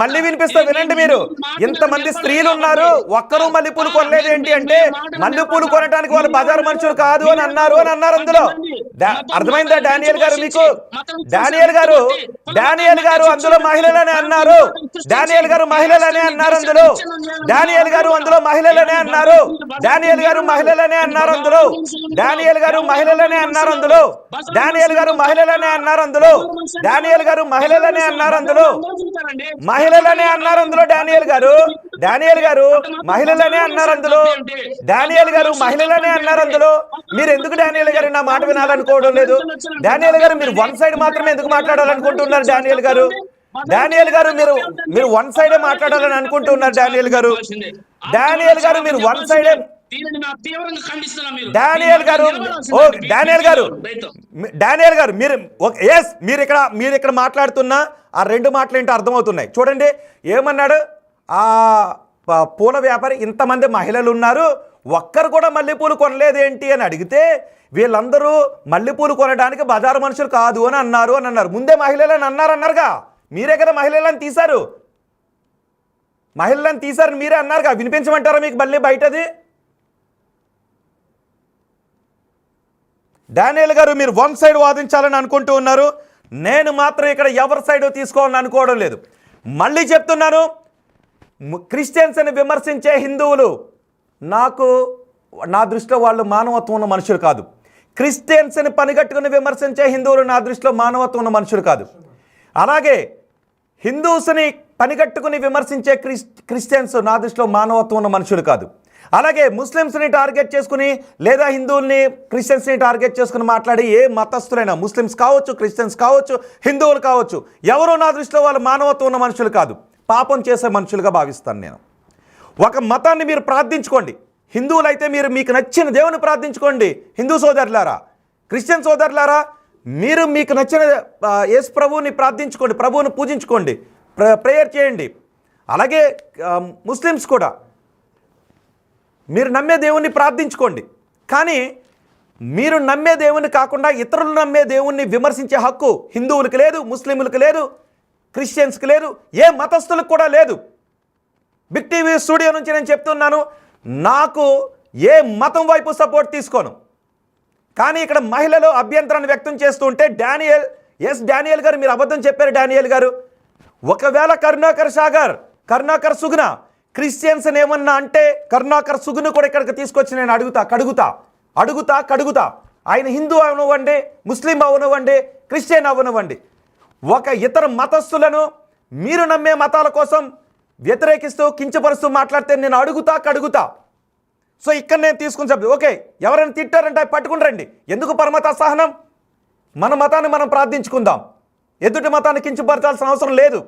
మళ్ళీ వినిపిస్తా, వినండి. మీరు ఇంతమంది స్త్రీలు ఉన్నారు, ఒక్కరూ మల్లెపూలు కొనలేదు ఏంటి అంటే మల్లెపూలు కొనడానికి వాళ్ళు బజారు మనుషులు కాదు అని అన్నారు అందులో. అర్థమైందా డానియల్ గారు మీకు? డానియల్ గారు అందులో మహిళలనే అన్నారు. డానియల్ గారు మహిళలనే అన్నారు అందులో. డానియల్ గారు అందులో మహిళలనే అన్నారు. డానియల్ గారు మహిళలనే అన్నారు అందులో. డానియల్ గారు మహిళలనే అన్నారు అందులో. డానియల్ గారు మహిళలనే అన్నారు అందులో. డానియల్ గారు మహిళలనే అన్నారు అందులో. మహిళలనే అన్నారు అందులో. డానియల్ గారు మహిళలనే అన్నారు అందులో. డానియల్ గారు మహిళలనే అన్నారు అందులో. మీరు ఎందుకు డానియల్ గారు నా మాట వినాలనుకోవడం లేదు? డానియల్ గారు మీరు వన్ సైడ్ మాత్రమే ఎందుకు మాట్లాడాలనుకుంటున్నారు? డానియల్ గారు మీరు వన్ సైడే మాట్లాడాలని అనుకుంటున్నారు. డానియల్ గారు మీరు వన్ సైడే. డానియల్ గారు మీరు ఇక్కడ మాట్లాడుతున్న ఆ రెండు మాటలు ఏంటో అర్థమవుతున్నాయి. చూడండి ఏమన్నాడు ఆ పూల వ్యాపారి, ఇంతమంది మహిళలు ఉన్నారు, ఒక్కరు కూడా మల్లెపూలు కొనలేదేంటి అని అడిగితే వీళ్ళందరూ మల్లెపూలు కొనడానికి బజారు మనుషులు కాదు అని అన్నారు. ముందే మహిళలని అన్నారుగా, మీరే కదా మహిళలను తీశారు మీరే అన్నారుగా. వినిపించమంటారా మీకు మళ్ళీ బయటది? డానియల్ గారు మీరు వన్ సైడ్ వాదించాలని అనుకుంటూ ఉన్నారు. నేను మాత్రం ఇక్కడ ఎవరి సైడ్ తీసుకోవాలని అనుకోవడం లేదు. మళ్ళీ చెప్తున్నాను, క్రిస్టియన్స్ని విమర్శించే హిందువులు నా దృష్టిలో వాళ్ళు మానవత్వం ఉన్న మనుషులు కాదు. క్రిస్టియన్స్ని పనిగట్టుకుని విమర్శించే హిందువులు నా దృష్టిలో మానవత్వం ఉన్న మనుషులు కాదు. అలాగే హిందూస్ని పనిగట్టుకుని విమర్శించే క్రిస్టియన్స్ నా దృష్టిలో మానవత్వం ఉన్న మనుషులు కాదు. అలాగే ముస్లిమ్స్ని టార్గెట్ చేసుకుని లేదా హిందువుల్ని క్రిస్టియన్స్ని టార్గెట్ చేసుకుని మాట్లాడి ఏ మతస్థులైనా, ముస్లిమ్స్ కావచ్చు, క్రిస్టియన్స్ కావచ్చు, హిందువులు కావచ్చు, ఎవరో నా దృష్టిలో వాళ్ళు మానవత్వం ఉన్న మనుషులు కాదు, పాపం చేసే మనుషులుగా భావిస్తాను నేను. ఒక మతాన్ని మీరు ప్రార్థించుకోండి. హిందువులైతే మీరు మీకు నచ్చిన దేవుని ప్రార్థించుకోండి. హిందూ సోదరులారా, క్రిస్టియన్ సోదరులారా, మీరు మీకు నచ్చిన యేసు ప్రభువుని ప్రార్థించుకోండి, ప్రభువుని పూజించుకోండి, ప్రేయర్ చేయండి. అలాగే ముస్లిమ్స్ కూడా మీరు నమ్మే దేవుణ్ణి ప్రార్థించుకోండి. కానీ మీరు నమ్మే దేవుని కాకుండా ఇతరులు నమ్మే దేవుణ్ణి విమర్శించే హక్కు హిందువులకు లేదు, ముస్లింలకు లేదు, క్రిస్టియన్స్కి లేదు, ఏ మతస్థులకు కూడా లేదు. బిగ్ టీవీ స్టూడియో నుంచి నేను చెప్తున్నాను, నాకు ఏ మతం వైపు సపోర్ట్ తీసుకోను. కానీ ఇక్కడ మహిళలు అభ్యంతరాన్ని వ్యక్తం చేస్తూ ఉంటే డానియల్ గారు మీరు అబద్ధం చెప్పారు. డానియల్ గారు ఒకవేళ కరుణాకర్ సుగుణ క్రిస్టియన్స్ ఏమన్నా అంటే కరుణాకర్ సుగును కూడా ఇక్కడికి తీసుకొచ్చి నేను కడుగుతా. ఆయన హిందూ అవనివ్వండి, ముస్లిం అవనివ్వండి, క్రిస్టియన్ అవనివ్వండి, ఒక ఇతర మతస్థులను మీరు నమ్మే మతాల కోసం వ్యతిరేకిస్తూ కించపరుస్తూ మాట్లాడితే నేను కడుగుతా. సో ఇక్కడ నేను తీసుకుని చెప్పదు. ఓకే, ఎవరైనా తిట్టారంటే పట్టుకుని రండి. ఎందుకు పరమత అసహనం? మన మతాన్ని మనం ప్రార్థించుకుందాం. ఎదుటి మతాన్ని కించపరచాల్సిన అవసరం లేదు.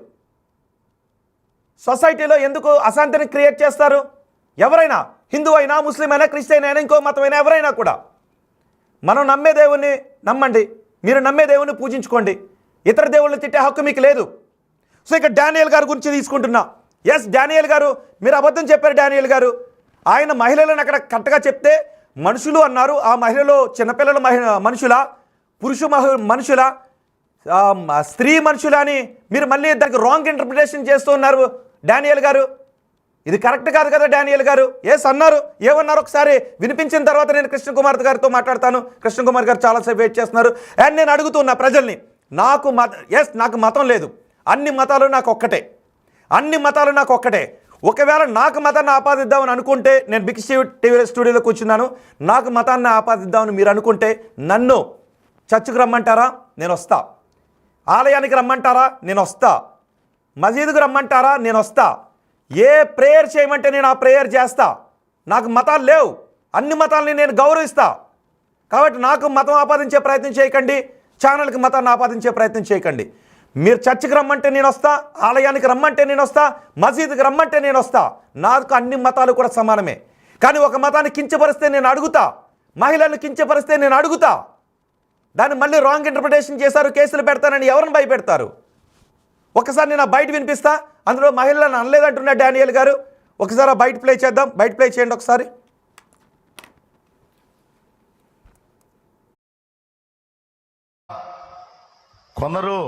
సొసైటీలో ఎందుకు అశాంతిని క్రియేట్ చేస్తారు? ఎవరైనా, హిందూ అయినా, ముస్లిం అయినా, క్రిస్టియన్ అయినా, ఇంకో మతమైనా, ఎవరైనా కూడా మనం నమ్మే దేవుణ్ణి నమ్మండి, మీరు నమ్మే దేవుణ్ణి పూజించుకోండి. ఇతర దేవుళ్ళని తిట్టే హక్కు మీకు లేదు. సో ఇక డానియల్ గారి గురించి తీసుకుంటున్నా. డానియల్ గారు మీరు అబద్ధం చెప్పారు. డానియల్ గారు ఆయన మహిళలను అక్కడ కరెక్ట్గా చెప్తే మనుషులు అన్నారు. ఆ మహిళలు చిన్నపిల్లల మనుషులా, మనుషులా, స్త్రీ మనుషులా అని మీరు మళ్ళీ దానికి రాంగ్ ఇంటర్ప్రిటేషన్ చేస్తూ ఉన్నారు డానియల్ గారు. ఇది కరెక్ట్ కాదు కదా డానియల్ గారు. అన్నారు, ఏమన్నారు ఒకసారి వినిపించిన తర్వాత నేను కృష్ణకుమార్ గారితో మాట్లాడతాను. కృష్ణకుమార్ గారు చాలాసేపు వెయిట్ చేస్తున్నారు. అండ్ నేను అడుగుతున్నా ప్రజల్ని, నాకు మతం లేదు, అన్ని మతాలు నాకు ఒక్కటే. ఒకవేళ నాకు మతాన్ని ఆపాదిద్దామని అనుకుంటే, నేను బిగ్ టీవీ స్టూడియోలో కూర్చున్నాను, నాకు మతాన్ని ఆపాదిద్దామని మీరు అనుకుంటే నన్ను చర్చికి రమ్మంటారా? నేను వస్తా. ఆలయానికి రమ్మంటారా? నేను వస్తా. మసీదుకు రమ్మంటారా? నేను వస్తా. ఏ ప్రేయర్ చేయమంటే నేను ఆ ప్రేయర్ చేస్తా. నాకు మతాలు లేవు, అన్ని మతాలని నేను గౌరవిస్తా. కాబట్టి నాకు మతం ఆపాదించే ప్రయత్నం చేయకండి, ఛానల్కి మతాన్ని ఆపాదించే ప్రయత్నం చేయకండి. మీరు చర్చికి రమ్మంటే నేను వస్తా, ఆలయానికి రమ్మంటే నేను వస్తా, మసీదుకి రమ్మంటే నేను వస్తా. నాకు అన్ని మతాలు కూడా సమానమే. కానీ ఒక మతాన్ని కించపరిస్తే నేను అడుగుతా, మహిళలను కించపరిస్తే నేను అడుగుతా. దాన్ని మళ్ళీ రాంగ్ ఇంటర్ప్రిటేషన్ చేశారు, కేసులు పెడతానని ఎవరిని భయపెడతారు? ఒకసారి నేను ఆ బయట వినిపిస్తా, అందులో మహిళలను అనలేదంటున్నా డానియల్ గారు. ఒకసారి ఆ బయట ప్లే చేద్దాం. బయట ప్లే చేయండి ఒకసారి. కొందరు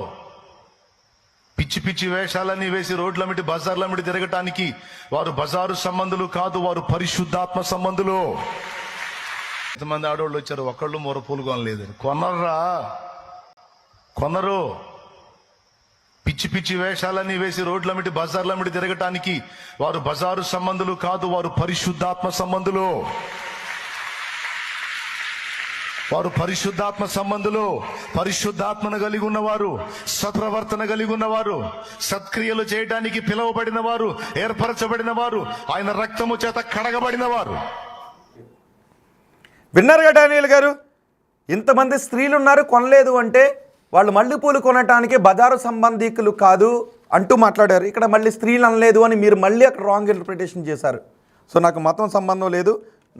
పిచ్చి పిచ్చి వేషాలన్నీ వేసి రోడ్లమిటి బజార్లమిటి తిరగటానికి వారు బజారు సంబంధులు కాదు, వారు పరిశుద్ధాత్మ సంబంధులు. ఎంతమంది ఆడవాళ్ళు వచ్చారు, ఒకళ్ళు మొరపూలు కొనలేదు. కొనర్రా కొందరు పిచ్చి పిచ్చి వేషాలన్నీ వేసి రోడ్లమిటి బజార్లమిటి తిరగటానికి వారు బజారు సంబంధులు కాదు, వారు పరిశుద్ధాత్మ సంబంధులు. వారు పరిశుద్ధాత్మ సంబంధులు, పరిశుద్ధాత్మను కలిగి ఉన్నవారు, సత్ప్రవర్తన కలిగి ఉన్నవారు, సత్క్రియలు చేయడానికి పిలువబడిన వారు, ఏర్పరచబడిన వారు, ఆయన రక్తము చేత కడగబడిన వారు. విన్నారుగా డానియల్ గారు, ఇంతమంది స్త్రీలు ఉన్నారు కొనలేదు అంటే వాళ్ళు మల్లెపూలు కొనటానికి బజారు సంబంధికులు కాదు అంటూ మాట్లాడారు. ఇక్కడ మళ్ళీ స్త్రీలు అనలేదు అని మీరు మళ్ళీ అక్కడ రాంగ్ ఇంటర్ప్రిటేషన్ చేశారు. సో నాకు మతం సంబంధం లేదు,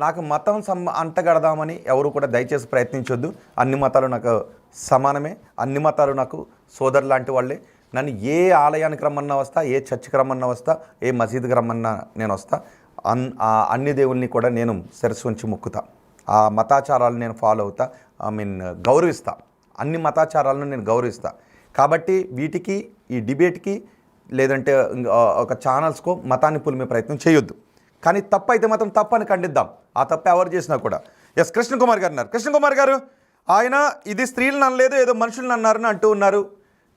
నాకు మతం అంటగడదామని ఎవరు కూడా దయచేసి ప్రయత్నించొద్దు. అన్ని మతాలు నాకు సమానమే, అన్ని మతాలు నాకు సోదరు లాంటి వాళ్ళే. నన్ను ఏ ఆలయానికి రమ్మన్నా వస్తా, ఏ చర్చికి రమ్మన్నా వస్తా, ఏ మసీదుకి రమ్మన్నా నేను వస్తా. అన్ని దేవుల్ని కూడా నేను శిరస్సు ఉంచి మొక్కుతా. ఆ మతాచారాలను నేను ఫాలో అవుతా, గౌరవిస్తా. అన్ని మతాచారాలను నేను గౌరవిస్తా. కాబట్టి వీటికి, ఈ డిబేట్కి లేదంటే ఒక ఛానల్స్కో మతాన్ని పులిమే ప్రయత్నం చేయొద్దు. కానీ తప్పు అయితే మాత్రం తప్పు అని ఖండిద్దాం. ఆ తప్పు ఎవరు చేసినా కూడా. ఎస్, కృష్ణకుమార్ గారు ఉన్నారు. కృష్ణకుమార్ గారు, ఆయన ఇది స్త్రీలను అనలేదు, ఏదో మనుషులను అన్నారని అంటూ ఉన్నారు.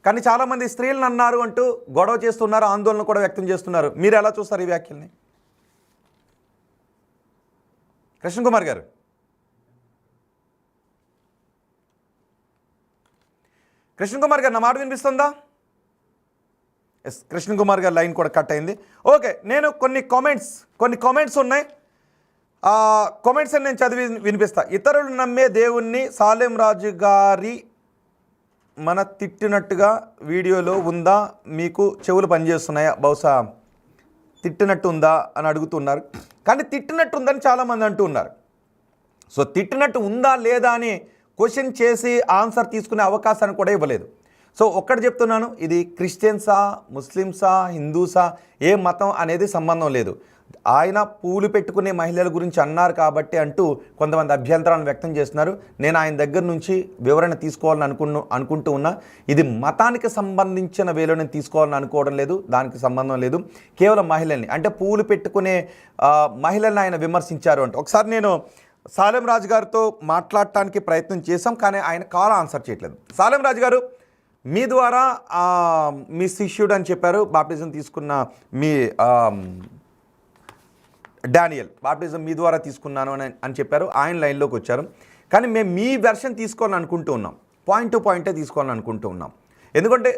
కానీ చాలామంది స్త్రీలను అన్నారు అంటూ గొడవ చేస్తున్నారు, ఆందోళన కూడా వ్యక్తం చేస్తున్నారు. మీరు ఎలా చూస్తారు ఈ వ్యాఖ్యల్ని? కృష్ణకుమార్ గారు, కృష్ణకుమార్ గారు నా మాట వినిపిస్తుందా? ఎస్, కృష్ణకుమార్ గారు లైన్ కూడా కట్ అయింది. ఓకే, నేను కొన్ని కామెంట్స్ ఉన్నాయి. ఆ కామెంట్స్ అని నేను చదివి వినిపిస్తా. ఇతరులు నమ్మే దేవుణ్ణి సాలెం రాజు గారి మన తిట్టినట్టుగా వీడియోలో ఉందా? మీకు చెవులు పనిచేస్తున్నాయా? బహుశా తిట్టినట్టు ఉందా అని అడుగుతున్నారు. కానీ తిట్టినట్టు ఉందని చాలామంది అంటూ ఉన్నారు. సో తిట్టినట్టు ఉందా లేదా అని క్వశ్చన్ చేసి ఆన్సర్ తీసుకునే అవకాశాన్ని కూడా ఇవ్వలేదు. సో ఒక్కటి చెప్తున్నాను, ఇది క్రిస్టియన్సా, ముస్లిమ్సా, హిందూసా, ఏ మతం అనేది సంబంధం లేదు. ఆయన పూలు పెట్టుకునే మహిళల గురించి అన్నారు కాబట్టి అంటూ కొంతమంది అభ్యంతరాలను వ్యక్తం చేస్తున్నారు. నేను ఆయన దగ్గర నుంచి వివరణ తీసుకోవాలని అనుకుంటూ ఉన్నా. ఇది మతానికి సంబంధించిన వేలో తీసుకోవాలని అనుకోవడం లేదు, దానికి సంబంధం లేదు. కేవలం మహిళల్ని, అంటే పూలు పెట్టుకునే మహిళల్ని ఆయన విమర్శించారు అంటే. ఒకసారి నేను సాలెం రాజు గారితో మాట్లాడటానికి ప్రయత్నం చేశాం, కానీ ఆయన కాల్ ఆన్సర్ చేయట్లేదు. సాలెం రాజు గారు, మీ ద్వారా మీ శిష్యుడు అని చెప్పారు, బాప్టిజం తీసుకున్న మీ డానియల్ బాప్టిజం మీ ద్వారా తీసుకున్నాను అని చెప్పారు. ఆయన లైన్లోకి వచ్చారు. కానీ మేము మీ వెర్షన్ తీసుకోవాలని అనుకుంటూ ఉన్నాం, పాయింట్ టు పాయింటే తీసుకోవాలని అనుకుంటూ ఉన్నాం. ఎందుకంటే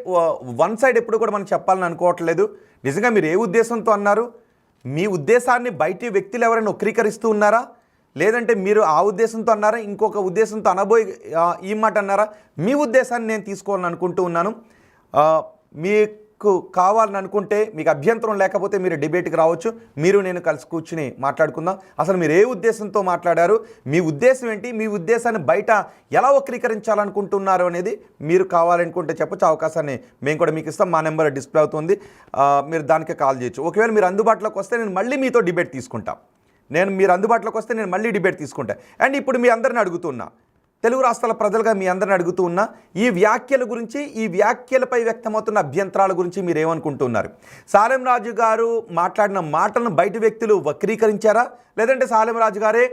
వన్ సైడ్ ఎప్పుడు కూడా మనం చెప్పాలని అనుకోవట్లేదు. నిజంగా మీరు ఏ ఉద్దేశంతో అన్నారు? మీ ఉద్దేశాన్ని బయటి వ్యక్తులు ఎవరైనా వక్రీకరిస్తూ ఉన్నారా? లేదంటే మీరు ఆ ఉద్దేశంతో అన్నారా, ఇంకొక ఉద్దేశంతో అనబోయి ఈ మాట అన్నారా? మీ ఉద్దేశాన్ని నేను తీసుకోవాలని అనుకుంటూ ఉన్నాను. మీకు కావాలని అనుకుంటే, మీకు అభ్యంతరం లేకపోతే మీరు డిబేట్కి రావచ్చు, మీరు నేను కలిసి కూర్చుని మాట్లాడుకుందాం. అసలు మీరు ఏ ఉద్దేశంతో మాట్లాడారు, మీ ఉద్దేశం ఏంటి, మీ ఉద్దేశాన్ని బయట ఎలా వక్రీకరించాలనుకుంటున్నారు అనేది మీరు కావాలనుకుంటే చెప్పొచ్చు. అవకాశాన్ని మేము కూడా మీకు ఇస్తాం. మా నెంబర్ డిస్ప్లే అవుతుంది, మీరు దానికి కాల్ చేయొచ్చు. ఒకవేళ మీరు అందుబాటులోకి వస్తే నేను మళ్ళీ మీతో డిబేట్ తీసుకుంటాను. మీరు అందుబాటులోకి వస్తే నేను మళ్ళీ డిబేట్ తీసుకుంటా. అండ్ ఇప్పుడు మీ అందరిని అడుగుతున్నా, తెలుగు రాష్ట్రాల ప్రజలుగా మీ అందరిని అడుగుతూ ఉన్నా, ఈ వ్యాఖ్యల గురించి, ఈ వ్యాఖ్యలపై వ్యక్తమవుతున్న అభ్యంతరాల గురించి మీరు ఏమనుకుంటున్నారు? సాలెం రాజు గారు మాట్లాడిన మాటలను బయట వ్యక్తులు వక్రీకరించారా, లేదంటే సాలెం రాజు గారే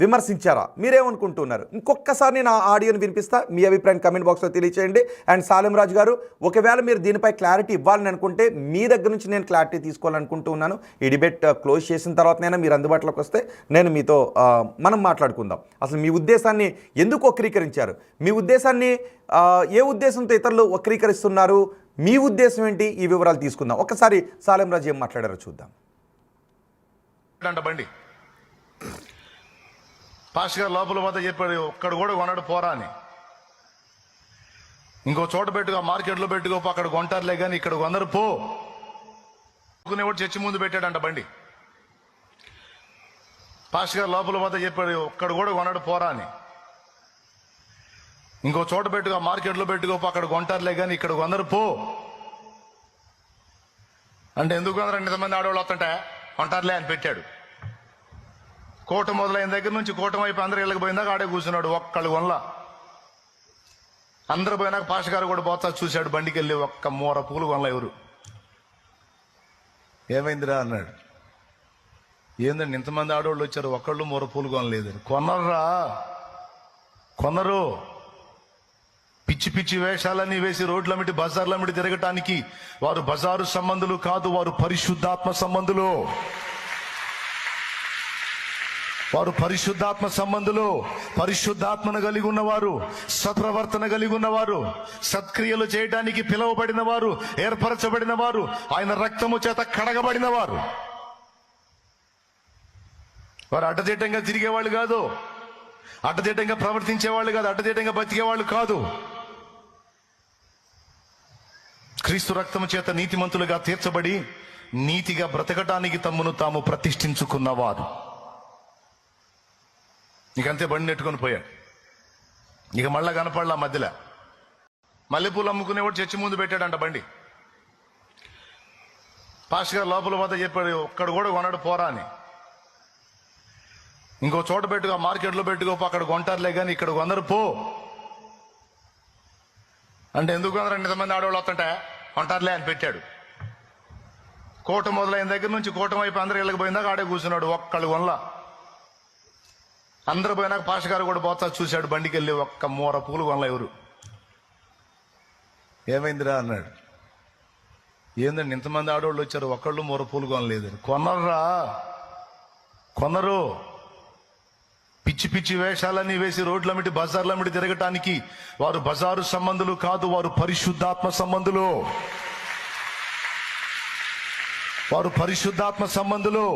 విమర్శించారా? మీరేమనుకుంటున్నారు? ఇంకొకసారి నేను ఆ ఆడియోని వినిపిస్తా, మీ అభిప్రాయం కమెంట్ బాక్స్లో తెలియచేయండి. అండ్ సాలెం రాజు గారు, ఒకవేళ మీరు దీనిపై క్లారిటీ ఇవ్వాలని అనుకుంటే మీ దగ్గర నుంచి నేను క్లారిటీ తీసుకోవాలనుకుంటూ ఉన్నాను. ఈ డిబేట్ క్లోజ్ చేసిన తర్వాతనైనా మీరు అందుబాటులోకి వస్తే నేను మీతో మనం మాట్లాడుకుందాం. అసలు మీ ఉద్దేశాన్ని ఎందుకు వక్రీకరించారు, మీ ఉద్దేశాన్ని ఏ ఉద్దేశంతో ఇతరులు వక్రీకరిస్తున్నారు, మీ ఉద్దేశం ఏంటి, ఈ వివరాలు తీసుకుందాం. ఒకసారి సాలెం రాజు ఏం మాట్లాడారో చూద్దాం. బండి పాస్టర్ గారు లోపల పోతే చెప్పాడు, ఒక్కడు కూడా కొనడు పోరా అని. ఇంకో చోట పెట్టుకో, మార్కెట్లో పెట్టుకోపో, అక్కడ కొంటారులే కానీ ఇక్కడ కొందరు పో కూడా చర్చి ముందు పెట్టాడంట బండి. పాస్టర్ గారు లోపల పోతే చెప్పాడు, ఒక్కడు కూడా కొనడు పోరా అని. ఇంకో చోట పెట్టుకో, మార్కెట్లో పెట్టుకోపో, అక్కడ కొంటారులే కానీ ఇక్కడ కొందరు పో అంటే, ఎందుకు కొందరు ఇంతమంది ఆడవాళ్ళు వస్తుంటే కొంటారులే అని పెట్టాడు. కోట మొదలైన దగ్గర నుంచి కోట వైపు అందరూ ఇళ్ళకి పోయిందాక ఆడే కూర్చున్నాడు, ఒక్కళ్ళు కొనలా. అందరు పోయినాక పాష గారు కూడా పోతా చూశాడు, బండికి వెళ్ళి ఒక్క మూర పూలు కొనలే ఎవరు. ఏమైందిరా అన్నాడు. ఏందండి ఇంతమంది ఆడవాళ్ళు వచ్చారు, ఒక్కళ్ళు మూర పూలు కొనలేదు. కొనర్రా, కొనరు. పిచ్చి పిచ్చి వేషాలన్నీ వేసి రోడ్లమిటి బజార్లమిటి తిరగటానికి వారు బజారు సంబంధులు కాదు, వారు పరిశుద్ధాత్మ సంబంధులు. వారు పరిశుద్ధాత్మ సంబంధులు. పరిశుద్ధాత్మను కలిగి ఉన్నవారు, సత్ప్రవర్తన కలిగి ఉన్నవారు, సత్క్రియలు చేయడానికి పిలువబడిన వారు, ఏర్పరచబడిన వారు, ఆయన రక్తము చేత కడగబడిన వారు. వారు అడ్డదిడ్డంగా తిరిగేవాళ్ళు కాదు, అడ్డదిడ్డంగా ప్రవర్తించేవాళ్ళు కాదు, అడ్డదిడ్డంగా బతికేవాళ్ళు కాదు. క్రీస్తు రక్తము చేత నీతిమంతులుగా తీర్చబడి నీతిగా బ్రతకటానికి తమ్మును తాము ప్రతిష్ఠించుకున్నవారు. ఇకంతే బండి నెట్టుకొని పోయాడు. ఇక మళ్ళా కనపడలా మధ్యలో. మల్లెపూలు అమ్ముకునేవాడు చర్చి ముందు పెట్టాడంట బండి. పాస్టర్ గారు లోపల పోతే చెప్పాడు, ఒక్కడు కూడా కొనడు పోరా అని. ఇంకో చోట పెట్టుకో, మార్కెట్లో పెట్టుకోపో, అక్కడ కొంటారులే కానీ ఇక్కడ కొందరు పో అంటే, ఎందుకు కొందరు ఇంతమంది ఆడవాళ్ళు వస్తుంటే కొంటారులే అని పెట్టాడు. కోట మొదలైన దగ్గర నుంచి కోటం వైపు అందరూ ఇళ్ళకి పోయిందాక ఆడే కూర్చున్నాడు, ఒక్కళ్ళు కొనలా. అందరు పోయినాక పాష గారు కూడా పోతా చూశాడు, బండికి వెళ్ళి ఒక్క మూర పూలు కొనలే ఎవరు. ఏమైందిరా అన్నాడు. ఏందండి ఇంతమంది ఆడవాళ్ళు వచ్చారు, ఒక్కళ్ళు మూర పూలు కొనలేదు. కొనర్రా, కొనరు. పిచ్చి పిచ్చి వేషాలన్నీ వేసి రోడ్లమిటి బజార్లమిటి తిరగటానికి వారు బజారు సంబంధులు కాదు, వారు పరిశుద్ధాత్మ సంబంధులు. వారు పరిశుద్ధాత్మ సంబంధులు.